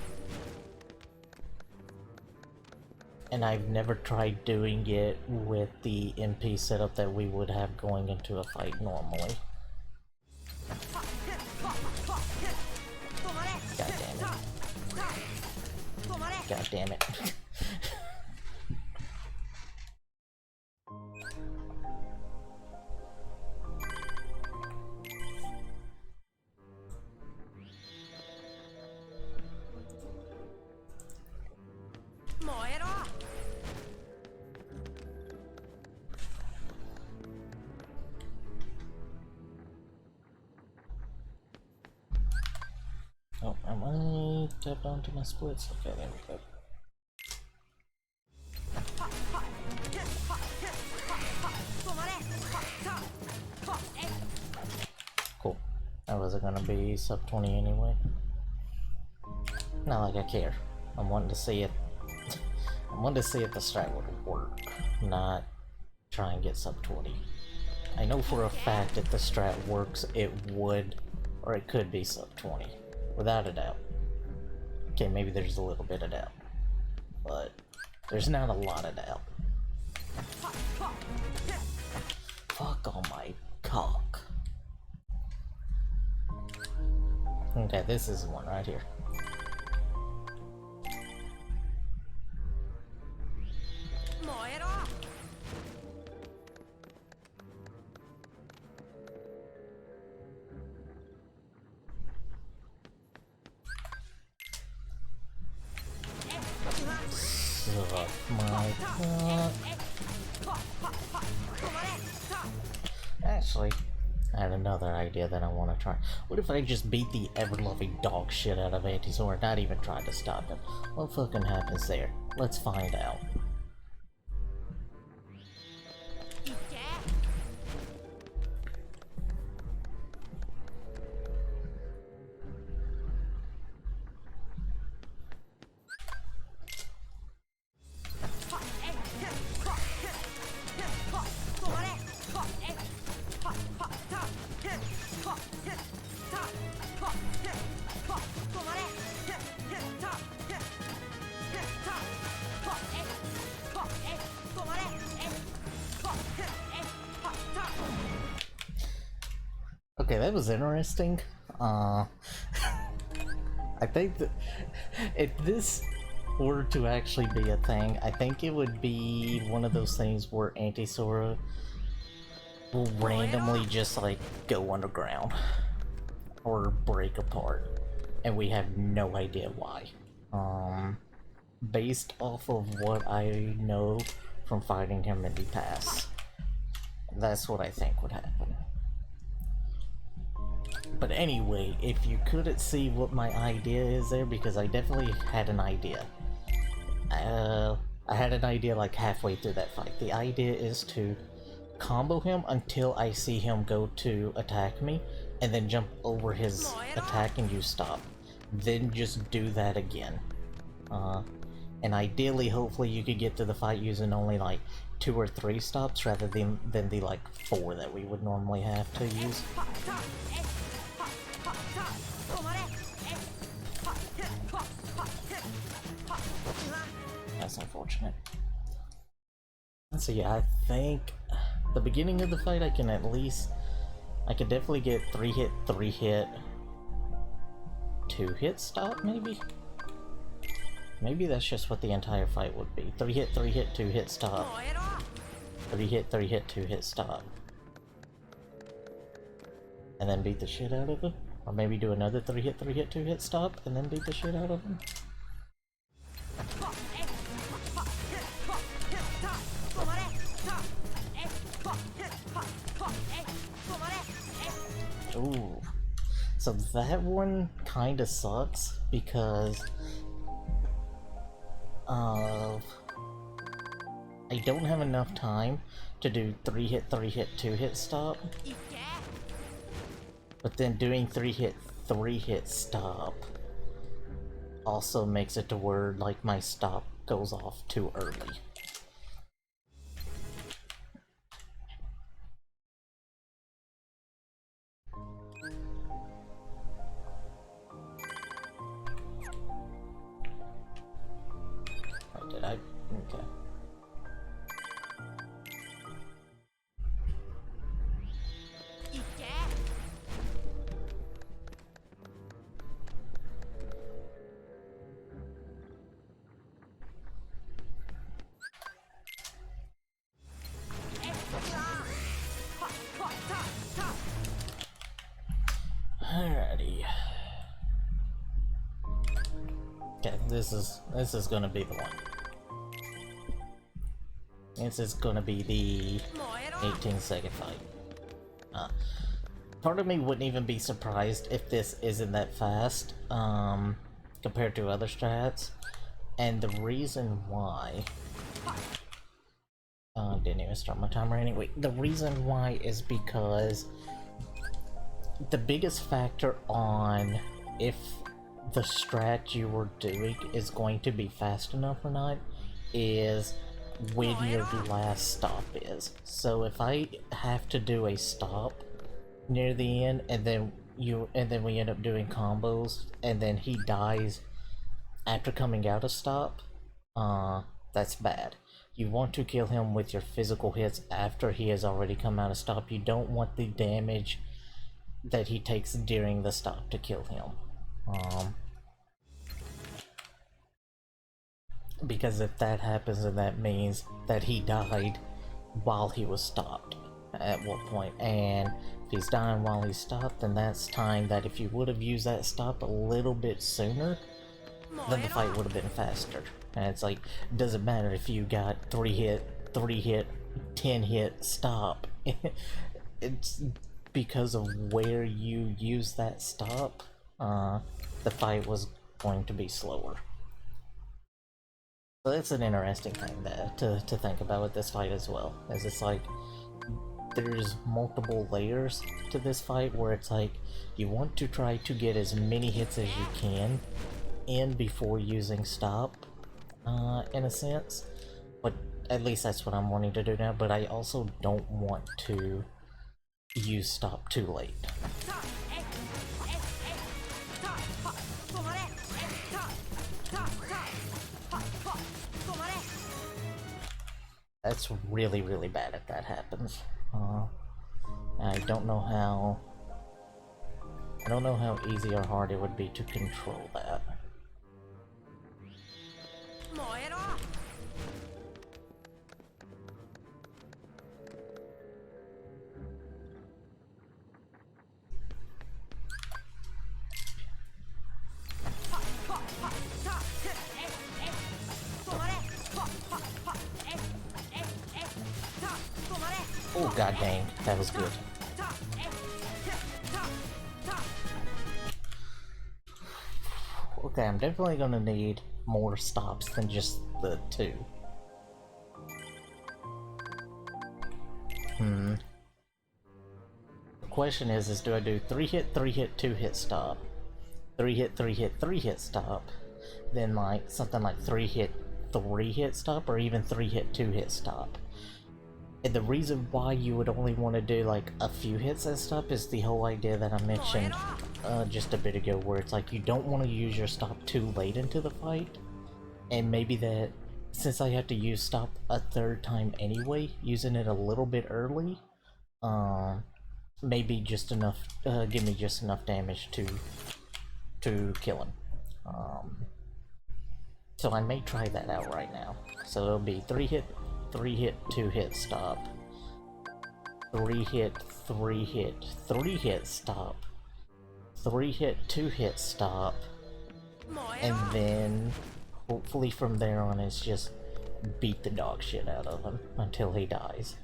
A: And I've never tried doing it with the MP setup that we would have going into a fight normally. God damn it. God damn it. Oh, am I tapped onto my splits? Okay, there we go. Cool. That wasn't gonna be sub 20 anyway. Not like I care. I'm wanting to see it. I wanted to see if the strat would work, not try and get sub 20. I know for a fact if the strat works, it would, or it could be sub 20, without a doubt. Okay, maybe there's a little bit of doubt, but there's not a lot of doubt. Fuck on my cock. Okay, this is the one right here. Actually, I had another idea that I want to try. What if I just beat the ever-loving dog shit out of Anti-Sora, not even try to stop him? What fucking happens there? Let's find out. Okay, that was interesting. Uh, I think that if this were to actually be a thing, I think it would be one of those things where anti-Sora will randomly just like go underground or break apart, and we have no idea why. Based off of what I know from fighting him in the past, that's what I think would happen. But anyway, if you couldn't see what my idea is there, because I definitely had an idea. I had an idea like halfway through that fight. The idea is to combo him until I see him go to attack me, and then jump over his attack and use stop. Then just do that again. And ideally, hopefully you could get to the fight using only like 2 or 3 stops rather than the like 4 that we would normally have to use. That's unfortunate. So yeah, I think the beginning of the fight I can definitely get 3 hit, 3 hit, 2 hit stop maybe? Maybe that's just what the entire fight would be. 3 hit, 3 hit, 2 hit stop. 3 hit, 3 hit, 2 hit stop. And then beat the shit out of him? Or maybe do another 3 hit, 3 hit, 2 hit stop, and then beat the shit out of him? Ooh. So that one kinda sucks because I don't have enough time to do 3 hit, 3 hit, 2 hit stop. But then doing 3 hit, 3 hit stop also makes it to where like my stop goes off too early. Oh, did I? Okay. Alrighty. Okay, this is gonna be the one. This is gonna be the 18-second fight. Part of me wouldn't even be surprised if this isn't that fast, compared to other strats. And the reason why... didn't even start my timer anyway. The reason why is because the biggest factor on if the strat you were doing is going to be fast enough or not is when your last stop is. So if I have to do a stop near the end and then we end up doing combos and then he dies after coming out of stop, that's bad. You want to kill him with your physical hits after he has already come out of stop. You don't want the damage that he takes during the stop to kill him. Because if that happens, then that means that he died while he was stopped at one point. And if he's dying while he's stopped, then that's time that if you would have used that stop a little bit sooner, then the fight would have been faster. And it's like, doesn't matter if you got 3 hit, 3 hit, 10 hit stop. It's because of where you use that stop, the fight was going to be slower. So that's an interesting thing to think about with this fight as well. As it's like, there's multiple layers to this fight where it's like, you want to try to get as many hits as you can in before using stop, in a sense. But at least that's what I'm wanting to do now, but I also don't want to use stop too late. That's really, really bad if that happens. I don't know how I don't know how easy or hard it would be to control that. Oh, god dang, that was good. Okay, I'm definitely gonna need more stops than just the 2. The question is do I do 3 hit, 3 hit, 2 hit stop? 3 hit, 3 hit, 3 hit stop? Then like, something like 3 hit, 3 hit stop, or even 3 hit, 2 hit stop? And the reason why you would only want to do like a few hits as stop is the whole idea that I mentioned just a bit ago, where it's like you don't want to use your stop too late into the fight, and maybe that since I have to use stop a 3rd time anyway, using it a little bit early, maybe just enough, give me just enough damage to kill him. So I may try that out right now. So it'll be 3 hit, 3 hit, 2 hit stop. 3 hit, 3 hit, 3 hit stop. 3 hit, 2 hit stop. And then hopefully from there on it's just beat the dog shit out of him until he dies.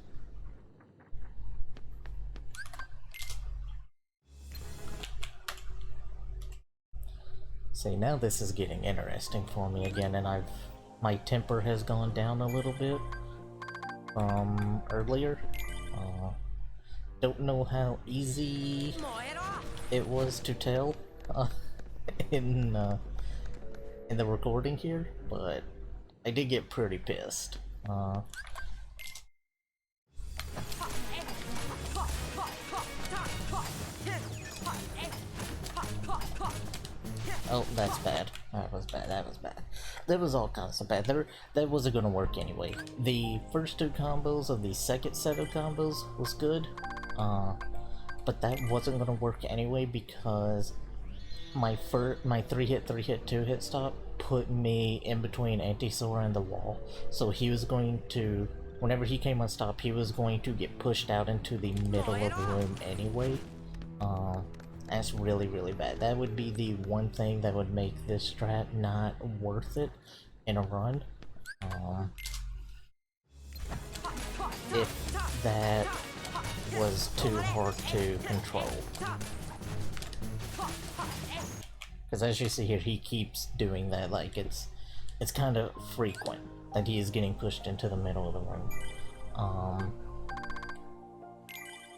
A: See, now this is getting interesting for me again, and my temper has gone down a little bit from earlier. Don't know how easy it was to tell in the recording here, but I did get pretty pissed. Oh, that's bad. That was bad. That was bad. That was all kinds of bad. That wasn't gonna work anyway. The first 2 combos of the second set of combos was good, but that wasn't gonna work anyway because my 3 hit, 3 hit, 2 hit stop put me in between anti-sora and the wall. So he was going to, whenever he came on stop, he was going to get pushed out into the middle of the room anyway. That's really, really bad. That would be the one thing that would make this strat not worth it in a run. If that was too hard to control. Because as you see here, he keeps doing that. Like, it's kind of frequent that he is getting pushed into the middle of the room.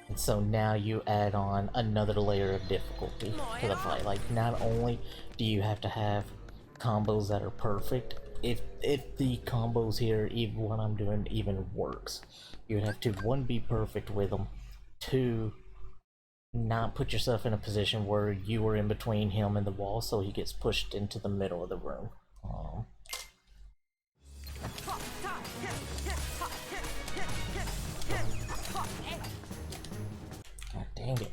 A: And so now you add on another layer of difficulty to the fight. Like, not only do you have to have combos that are perfect, if the combos here, even what I'm doing, even works, you would have to, 1, be perfect with them, 2, not put yourself in a position where you are in between him and the wall, so he gets pushed into the middle of the room. God dang it.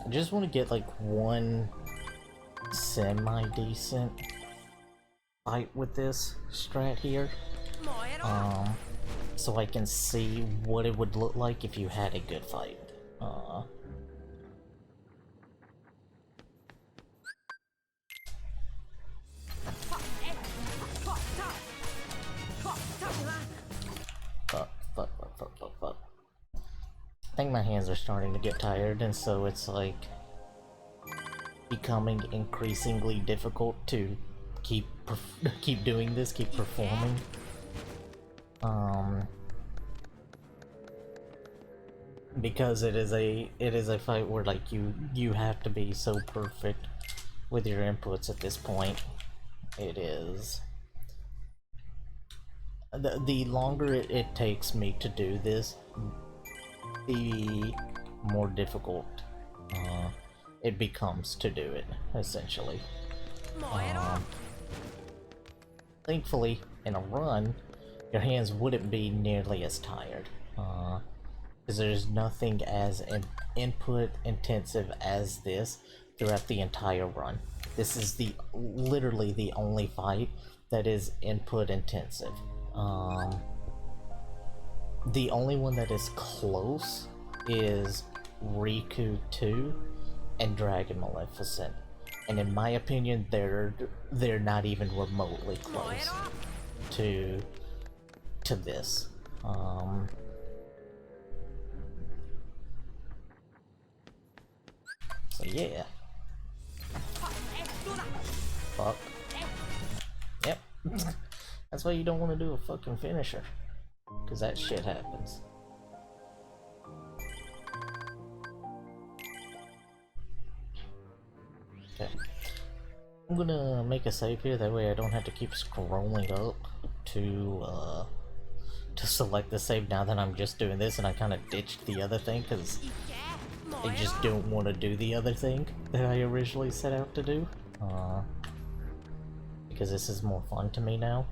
A: I just want to get like one semi-decent fight with this strat here. So I can see what it would look like if you had a good fight. Fuck. I think my hands are starting to get tired, and so it's like becoming increasingly difficult to keep doing this, keep performing. Because it is a fight where like you have to be so perfect with your inputs at this point. It is the longer it takes me to do this, the more difficult it becomes to do it, essentially. Thankfully, in a run, your hands wouldn't be nearly as tired. because there's nothing as input intensive as this throughout the entire run. This is literally the only fight that is input intensive. The only one that is close is Riku 2 and Dragon Maleficent, and in my opinion, they're not even remotely close to this. So yeah. Fuck. Yep. That's why you don't want to do a fucking finisher, because that shit happens. Okay. I'm gonna make a save here, that way I don't have to keep scrolling up to select the save now that I'm just doing this, and I kind of ditched the other thing because I just don't want to do the other thing that I originally set out to do. Because this is more fun to me now.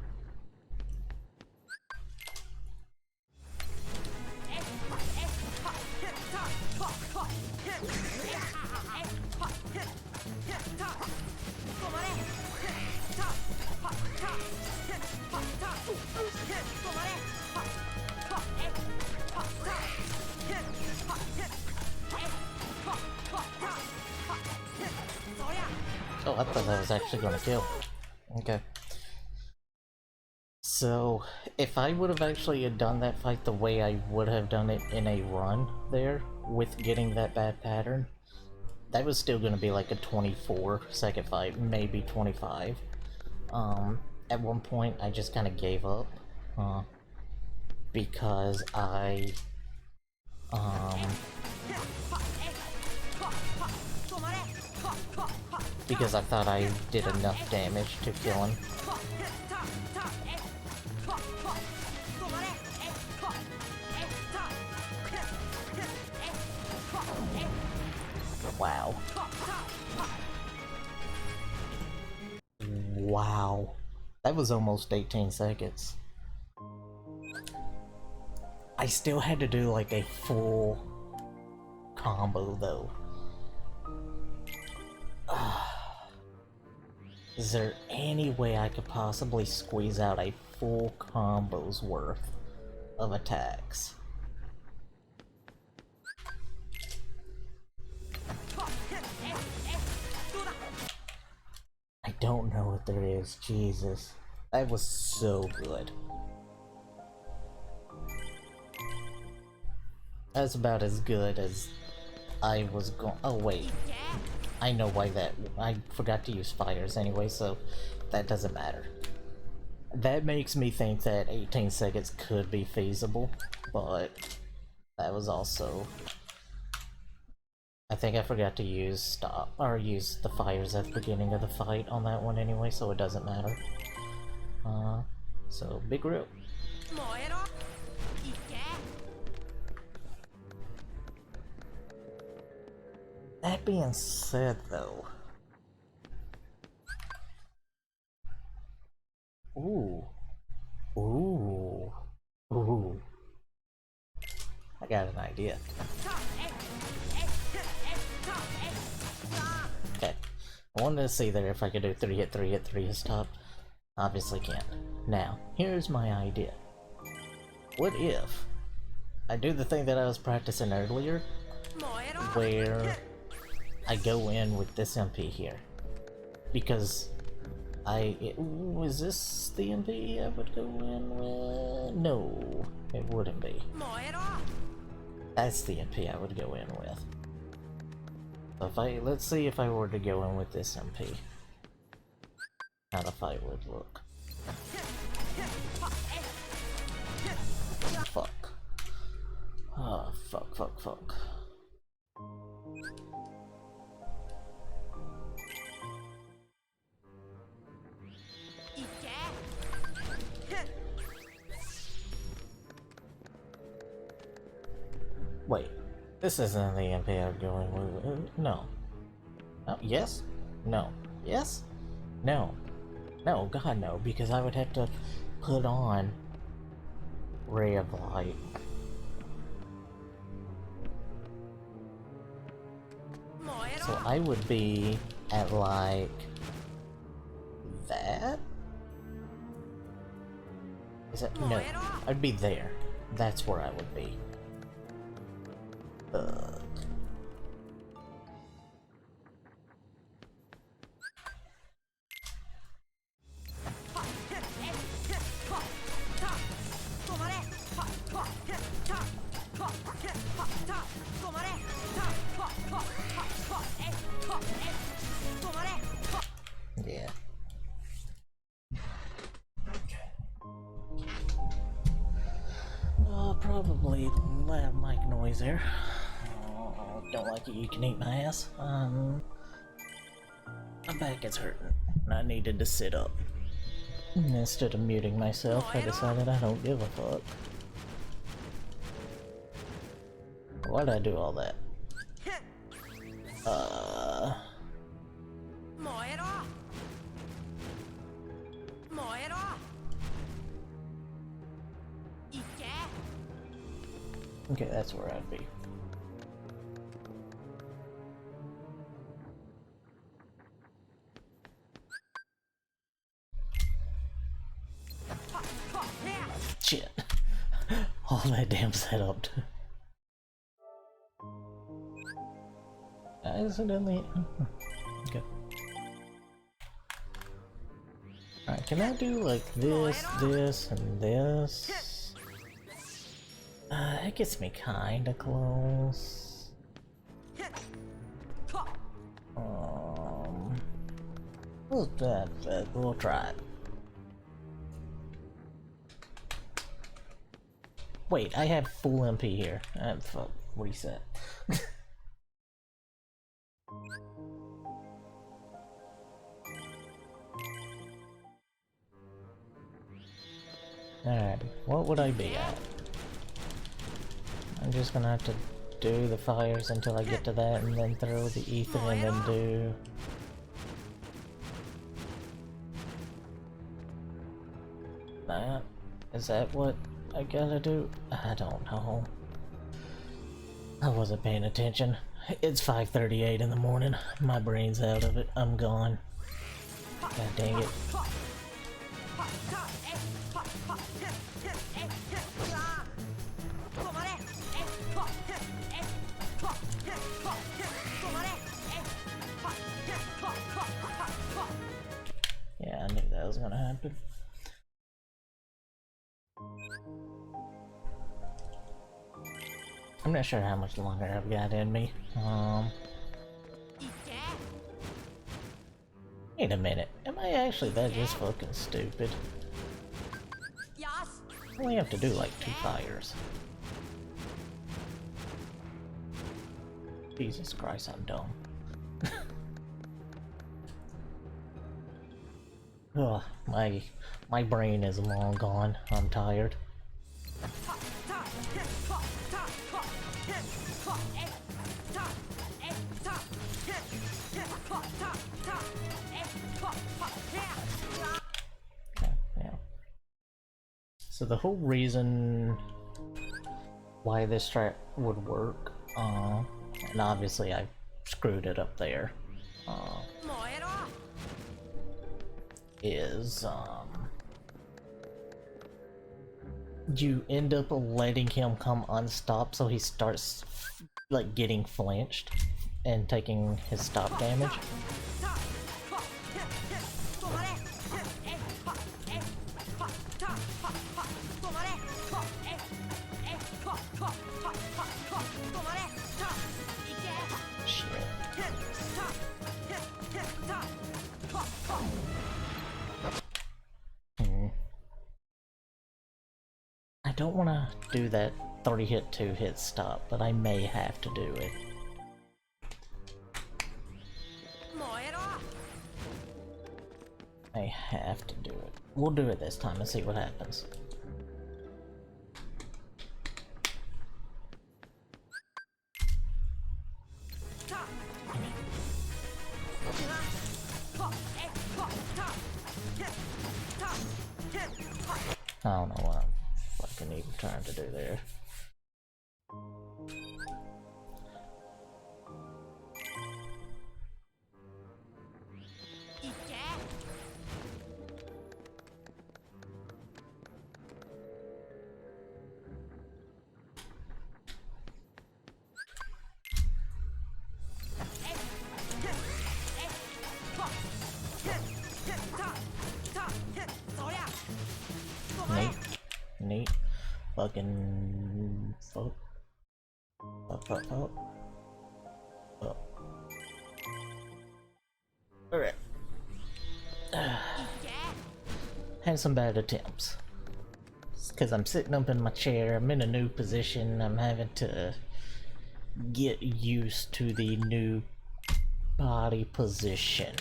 A: Oh, I thought that was actually gonna kill. Okay. So, if I would have actually done that fight the way I would have done it in a run there, with getting that bad pattern, that was still gonna be like a 24-second fight, maybe 25. At one point I just kind of gave up, because because I thought I did enough damage to kill him. Wow. Wow. That was almost 18 seconds. I still had to do like a full combo though. Is there any way I could possibly squeeze out a full combo's worth of attacks? I don't know what there is, Jesus. That was so good. That's about as good as I was going. Oh wait, I know why that. I forgot to use fires anyway, so that doesn't matter. That makes me think that 18 seconds could be feasible, but that was also. I think I forgot to use use the fires at the beginning of the fight on that one anyway, so it doesn't matter. So big rip. That being said, though, ooh, I got an idea. Okay, I wanted to see there if I could do 3 hit 3 hit 3 his top. Obviously can't. Now, here's my idea. What if I do the thing that I was practicing earlier, where I go in with this MP here, because was this the MP I would go in with? No, it wouldn't be. That's the MP I would go in with. So let's see if I were to go in with this MP, how the fight would look. Fuck. Oh, fuck. Wait, this isn't the MP I'm going with. No. Oh, yes? No. Yes? No. No, God no, because I would have to put on Ray of Light. So I would be at like that? Is it? No, I'd be there. That's where I would be. Yeah. Probably loud mic noise there. Oh, don't like it, you can eat my ass. My back is hurting, and I needed to sit up. Instead of muting myself, I decided I don't give a fuck. Why'd I do all that? Okay, that's where I'd be. Shit. All that damn setup. I accidentally... Okay. Alright, can I do like this, this, and this? That gets me kinda close. We'll try it. Wait, I have full MP here. Fuck, reset. Alright, what would I be at? I'm just gonna have to do the fires until I get to that, and then throw the ether, and then do... that? Is that what I gotta do? I don't know. I wasn't paying attention. It's 5:38 in the morning. My brain's out of it. I'm gone. God dang it. Yeah, I knew that was gonna happen. I'm not sure how much longer I've got in me. Wait a minute. Am I actually that just fucking stupid? I only have to do like 2 fires. Jesus Christ, I'm dumb. Ugh, my brain is long gone. I'm tired. Yeah. So the whole reason why this strat would work, and obviously I screwed it up there, is you end up letting him come unstopped, so he starts like getting flinched and taking his stop damage. I don't want to do that 3-hit, 2-hit stop, but I may have to do it. I have to do it. We'll do it this time and see what happens. I don't know what I'm fucking even trying to do there. Fucking fuck. Fuck. Alright. Had some bad attempts. Because I'm sitting up in my chair, I'm in a new position, I'm having to get used to the new body position.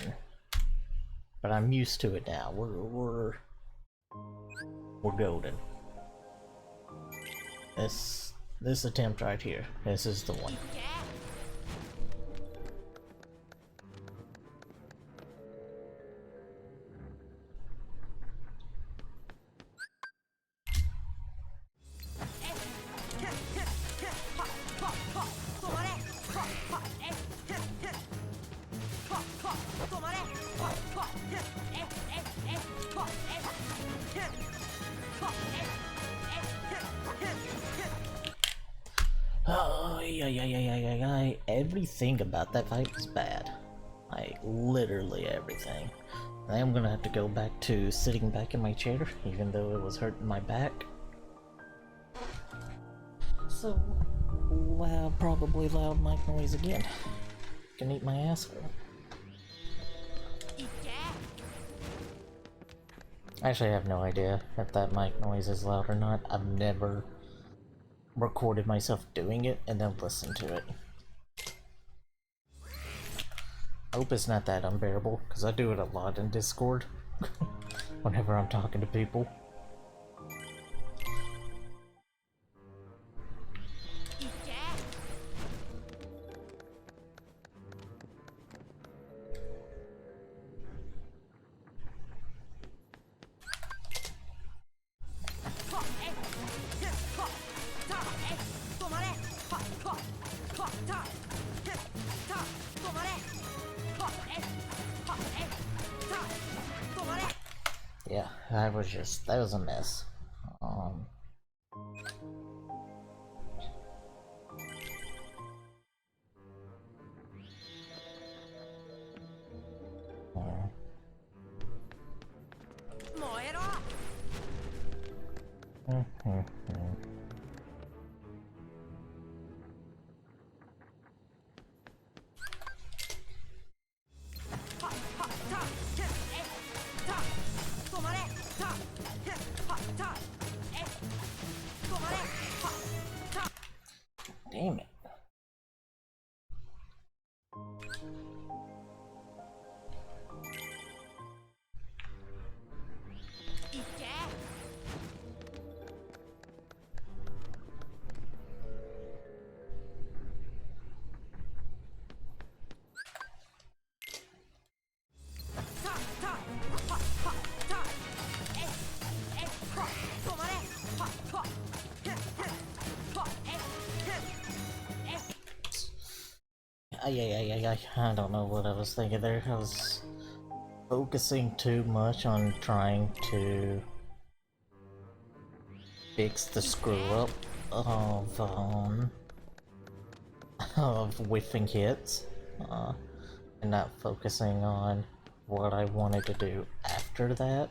A: But I'm used to it now. We're golden. This attempt right here. This is the one. Oh, yeah. Everything about that fight was bad. Like, literally everything. I am gonna have to go back to sitting back in my chair, even though it was hurting my back. So, probably loud mic noise again. Can eat my asshole. Actually, I have no idea if that mic noise is loud or not. I've never recorded myself doing it and then listened to it. I hope it's not that unbearable, because I do it a lot in Discord whenever I'm talking to people. Yeah, that was a mess. Damn it. I don't know what I was thinking there. I was focusing too much on trying to fix the screw up of whiffing hits, and not focusing on what I wanted to do after that.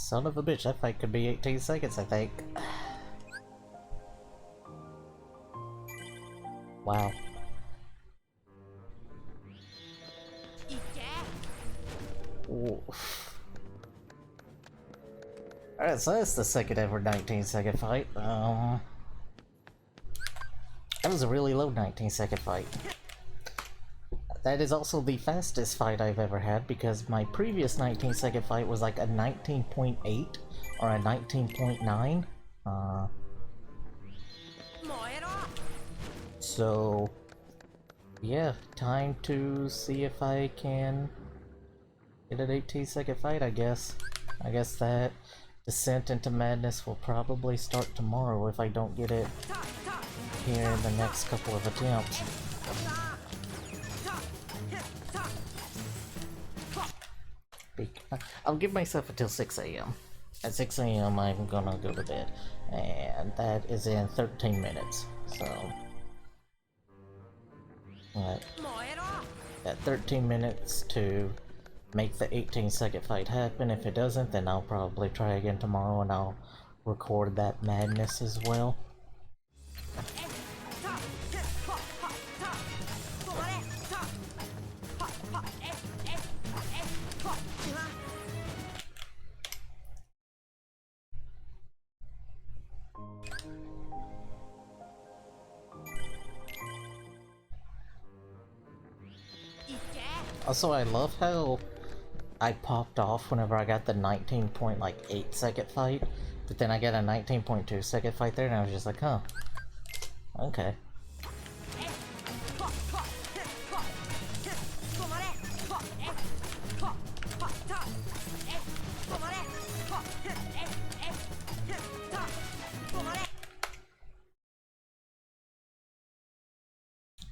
A: Son of a bitch, that fight could be 18 seconds, I think. Wow. Oof. Alright, so that's the second ever 19-second fight. That was a really low 19-second fight. That is also the fastest fight I've ever had, because my previous 19-second fight was like a 19.8 or a 19.9. So yeah, time to see if I can get an 18-second fight, I guess. I guess that Descent into Madness will probably start tomorrow if I don't get it here in the next couple of attempts. I'll give myself until 6 a.m. At 6 a.m. I'm gonna go to bed, and that is in 13 minutes. So, at 13 minutes to make the 18-second fight happen. If it doesn't, then I'll probably try again tomorrow, and I'll record that madness as well. Also, I love how I popped off whenever I got the 19.8 second fight, but then I got a 19.2 second fight there, and I was just like, huh, okay.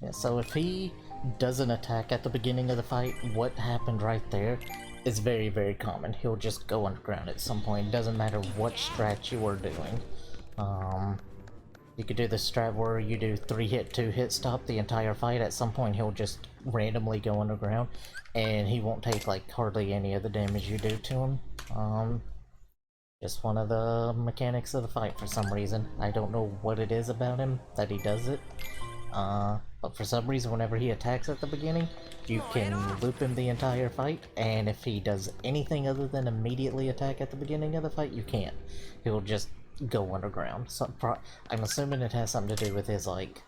A: Yeah, so if he doesn't attack at the beginning of the fight, what happened right there is very, very common. He'll just go underground at some point. It doesn't matter what strat you are doing. You could do the strat where you do 3-hit, 2-hit stop the entire fight. At some point he'll just randomly go underground, and he won't take like hardly any of the damage you do to him. Just one of the mechanics of the fight for some reason. I don't know what it is about him that he does it. But for some reason, whenever he attacks at the beginning, you can loop him the entire fight, and if he does anything other than immediately attack at the beginning of the fight, you can't. He'll just go underground. So I'm assuming it has something to do with his, like,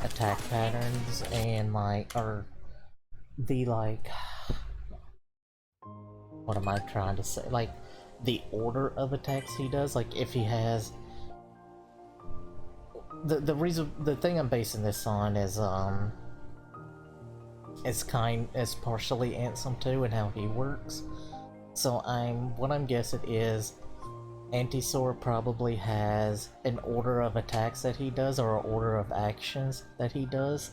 A: attack patterns and, like, or the, like, what am I trying to say? Like, the order of attacks he does, like, if he has... The thing I'm basing this on is partially Ansem too and how he works. So what I'm guessing is Anti-Sora probably has an order of attacks that he does, or an order of actions that he does,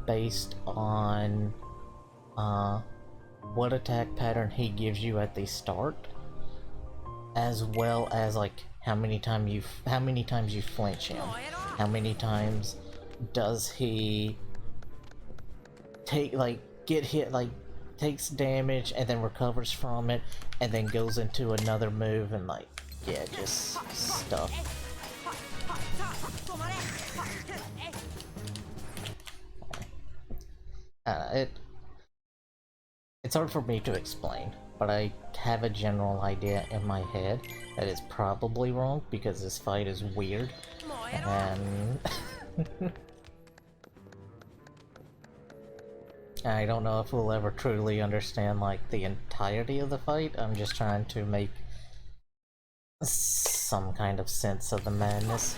A: based on what attack pattern he gives you at the start, as well as like how many times you flinch him. How many times does he get hit, like takes damage and then recovers from it and then goes into another move and like, yeah, just stuff. It's hard for me to explain, but I have a general idea in my head that is probably wrong because this fight is weird, and I don't know if we'll ever truly understand like the entirety of the fight. I'm just trying to make some kind of sense of the madness.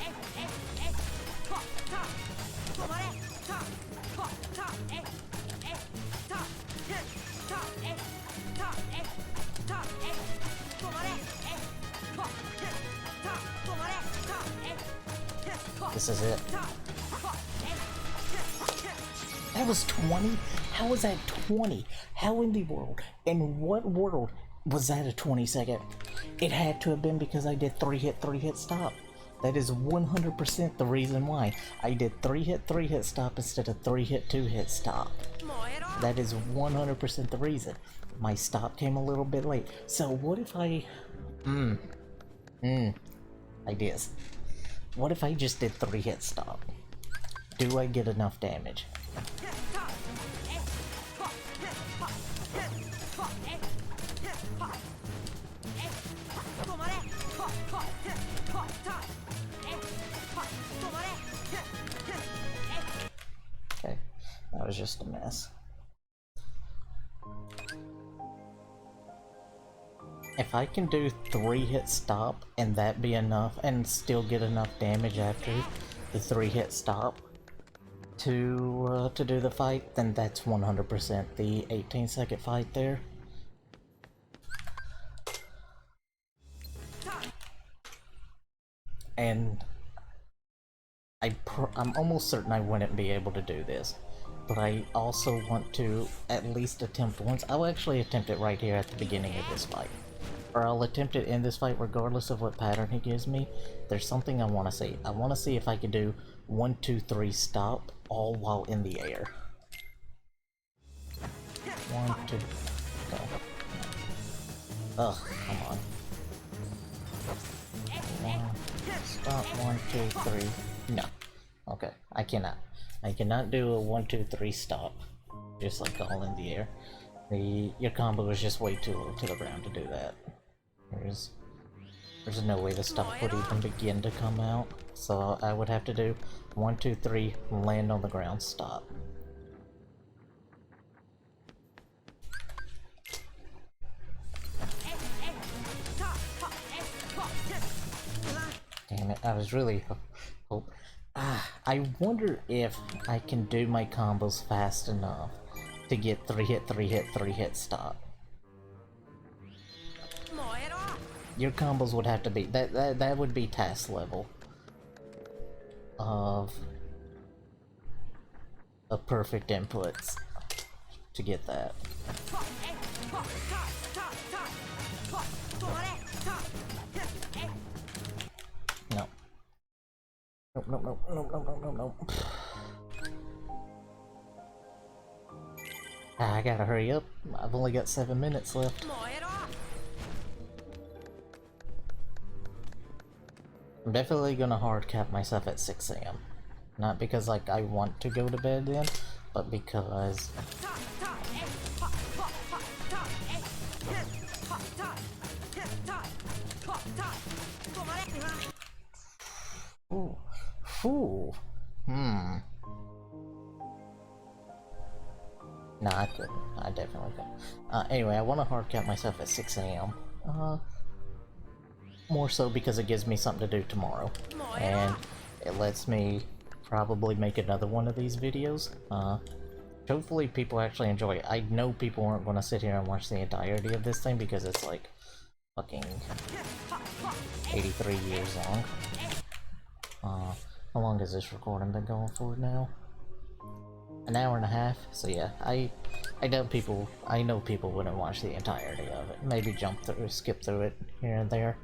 A: This is it. That was 20? How was that 20? How in the world? In what world was that a 20-second? It had to have been because I did 3-hit stop. That is 100% the reason why. I did 3-hit stop instead of 3-hit, 2-hit stop. That is 100% the reason. My stop came a little bit late. So what if I... Ideas. What if I just did 3-hit stop? Do I get enough damage? Okay, that was just a mess. If I can do 3-hit stop and that be enough and still get enough damage after the 3-hit stop to do the fight, then that's 100% the 18-second fight there. And I'm almost certain I wouldn't be able to do this. but I also want to at least attempt once. I'll actually attempt it right here at the beginning of this fight. Or I'll attempt it in this fight regardless of what pattern he gives me. There's something I want to see. I want to see if I can do 1, 2, 3 stop all while in the air. 1, 2, go. Ugh, come on. Stop, 1, 2, 3. No. Okay, I cannot. I cannot do a 1, 2, 3 stop. Just like all in the air. Your combo is just way too low to the ground to do that. There's no way the stop would even begin to come out. So I would have to do 1, 2, 3, land on the ground, stop. Damn it, I was really I wonder if I can do my combos fast enough to get 3 hit, 3 hit, 3 hit stop. Your combos would have to be that would be task level of perfect inputs to get that. No. Nope, nope, nope, nope, nope, nope, nope, nope. I gotta hurry up. I've only got 7 minutes left. I'm definitely gonna hard cap myself at 6 AM. Not because like I want to go to bed then, but because ooh. Ooh. Nah, I couldn't. I definitely couldn't. Anyway, I want to hard cap myself at 6 AM. More so because it gives me something to do tomorrow. And it lets me probably make another one of these videos. Hopefully people actually enjoy it. I know people aren't going to sit here and watch the entirety of this thing because it's like fucking 83 years long. How long has this recording been going for now? An hour and a half? So yeah, I know people wouldn't watch the entirety of it. Maybe jump through, skip through it here and there.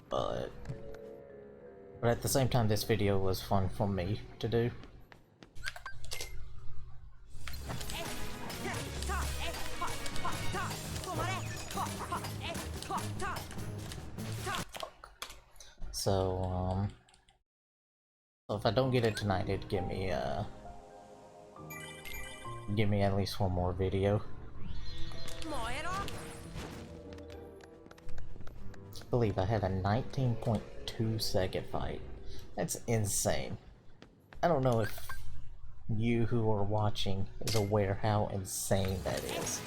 A: But at the same time, this video was fun for me to do. So if I don't get it tonight, it'd give me at least one more video. I believe I had a 19.2 second fight. That's insane. I don't know if you who are watching is aware how insane that is.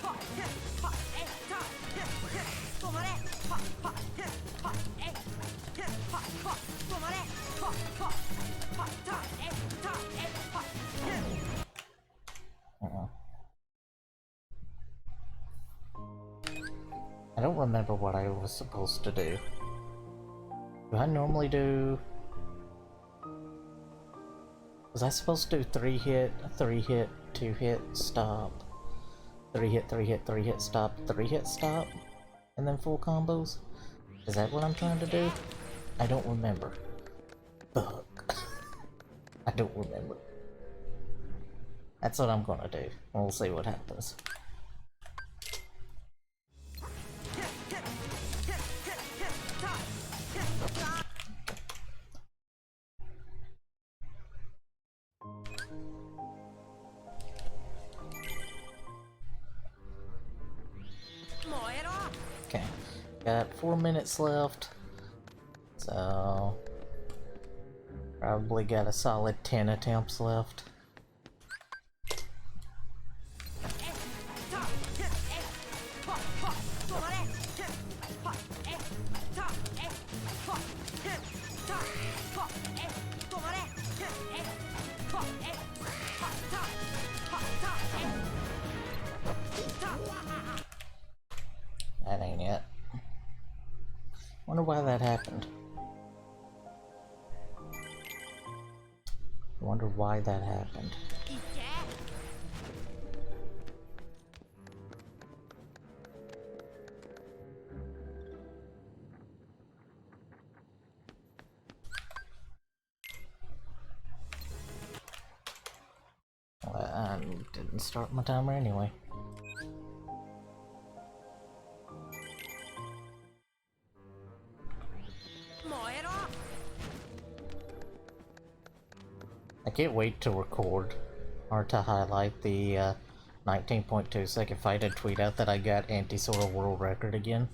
A: I don't remember what I was supposed to do. Do I normally do... Was I supposed to do 3 hit, 3 hit, 2 hit, stop, 3 hit, 3 hit, 3 hit, stop, 3 hit, stop, and then full combos? Is that what I'm trying to do? I don't remember. Fuck. I don't remember. That's what I'm gonna do. We'll see what happens. Okay, got 4 minutes left, so probably got a solid 10 attempts left. That ain't it. Wonder why that happened. I wonder why that happened. Well, I didn't start my timer anyway. I can't wait to record or to highlight the 19.2 second fight and tweet out that I got anti-sora world record again.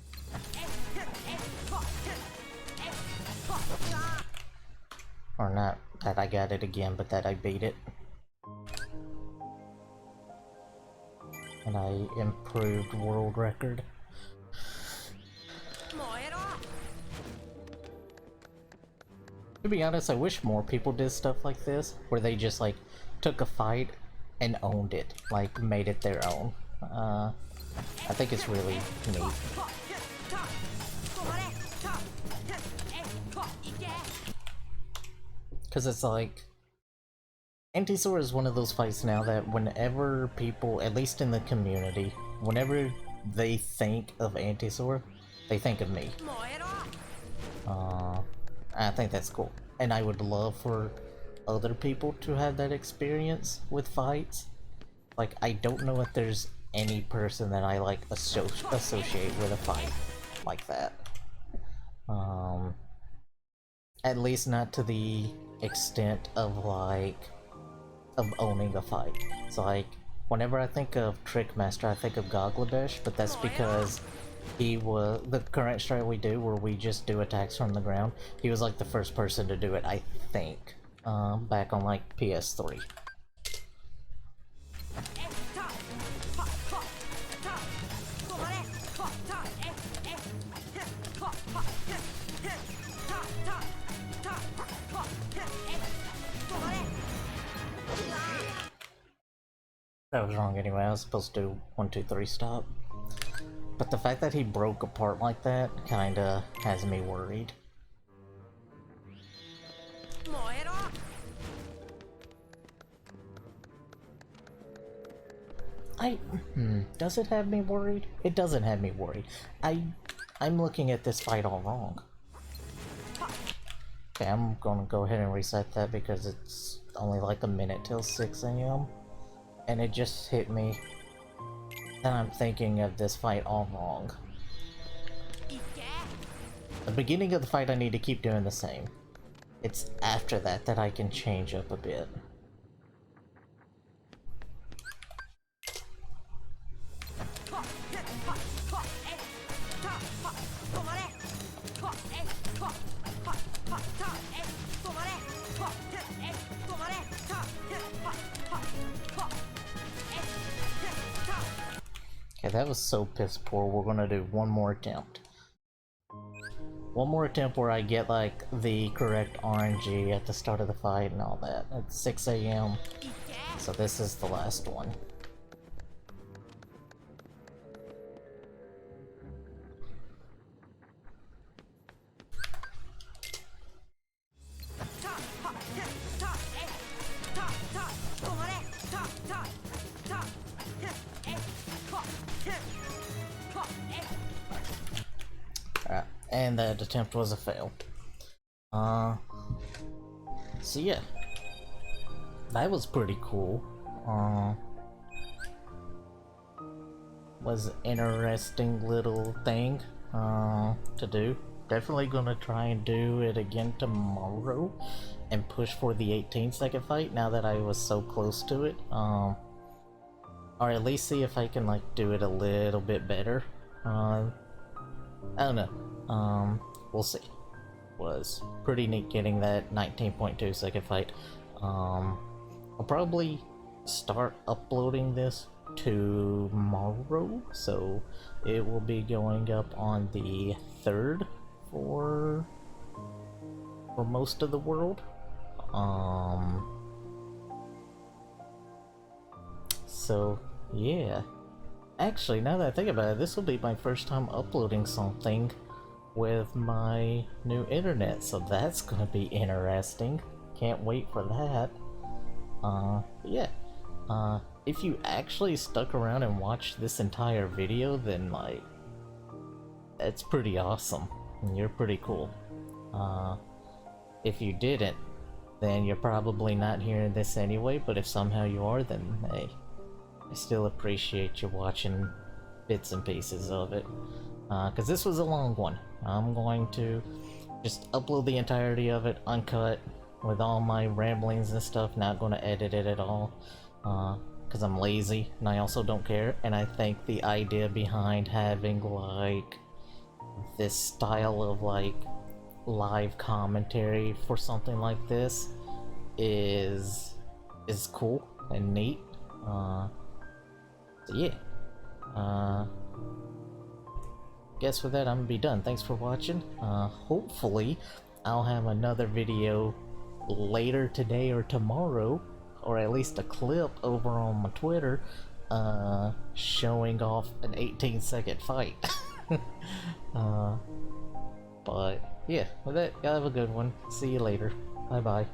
A: Or not that I got it again, but that I beat it. And I improved world record. To be honest, I wish more people did stuff like this, where they just like took a fight and owned it, like made it their own. I think it's really neat. Because it's like, anti-sora is one of those fights now that whenever people, at least in the community, whenever they think of anti-sora, they think of me. I think that's cool. And I would love for other people to have that experience with fights. Like, I don't know if there's any person that I like associate with a fight like that. At least not to the extent of like of owning a fight. So like whenever I think of Trickmaster, I think of Goglabesh, but that's because he was the current strat we do where we just do attacks from the ground. He was like the first person to do it, I think, back on like PS3. That was wrong anyway, I was supposed to do 1, 2, 3 stop. But the fact that he broke apart like that kinda has me worried. Does it have me worried? It doesn't have me worried. I'm looking at this fight all wrong. Okay, I'm gonna go ahead and reset that because it's only like a minute till 6 AM. And it just hit me that I'm thinking of this fight all wrong. The beginning of the fight I need to keep doing the same. It's after that that I can change up a bit. Okay, that was so piss poor. We're gonna do one more attempt. One more attempt where I get like the correct RNG at the start of the fight and all that. It's 6 AM, so this is the last one. And that attempt was a fail. So yeah. That was pretty cool. Was an interesting little thing to do. Definitely gonna try and do it again tomorrow and push for the 18-second fight now that I was so close to it. Or at least see if I can like do it a little bit better. I don't know. We'll see. Was pretty neat getting that 19.2 second fight. I'll probably start uploading this tomorrow, so it will be going up on the 3rd for most of the world. So yeah. Actually, now that I think about it, this will be my first time uploading something with my new internet, so that's gonna be interesting. Can't wait for that. Yeah. If you actually stuck around and watched this entire video, then like, that's pretty awesome. You're pretty cool. If you didn't, then you're probably not hearing this anyway, but if somehow you are, then hey, I still appreciate you watching bits and pieces of it. Because this was a long one. I'm going to just upload the entirety of it, uncut, with all my ramblings and stuff, not going to edit it at all. Because I'm lazy, and I also don't care, and I think the idea behind having, like, this style of, like, live commentary for something like this is cool and neat. So yeah. Guess with that I'm gonna be done. Thanks for watching. Hopefully I'll have another video later today or tomorrow, or at least a clip over on my Twitter, showing off an 18-second fight. But yeah, with that, y'all have a good one. See you later. Bye bye.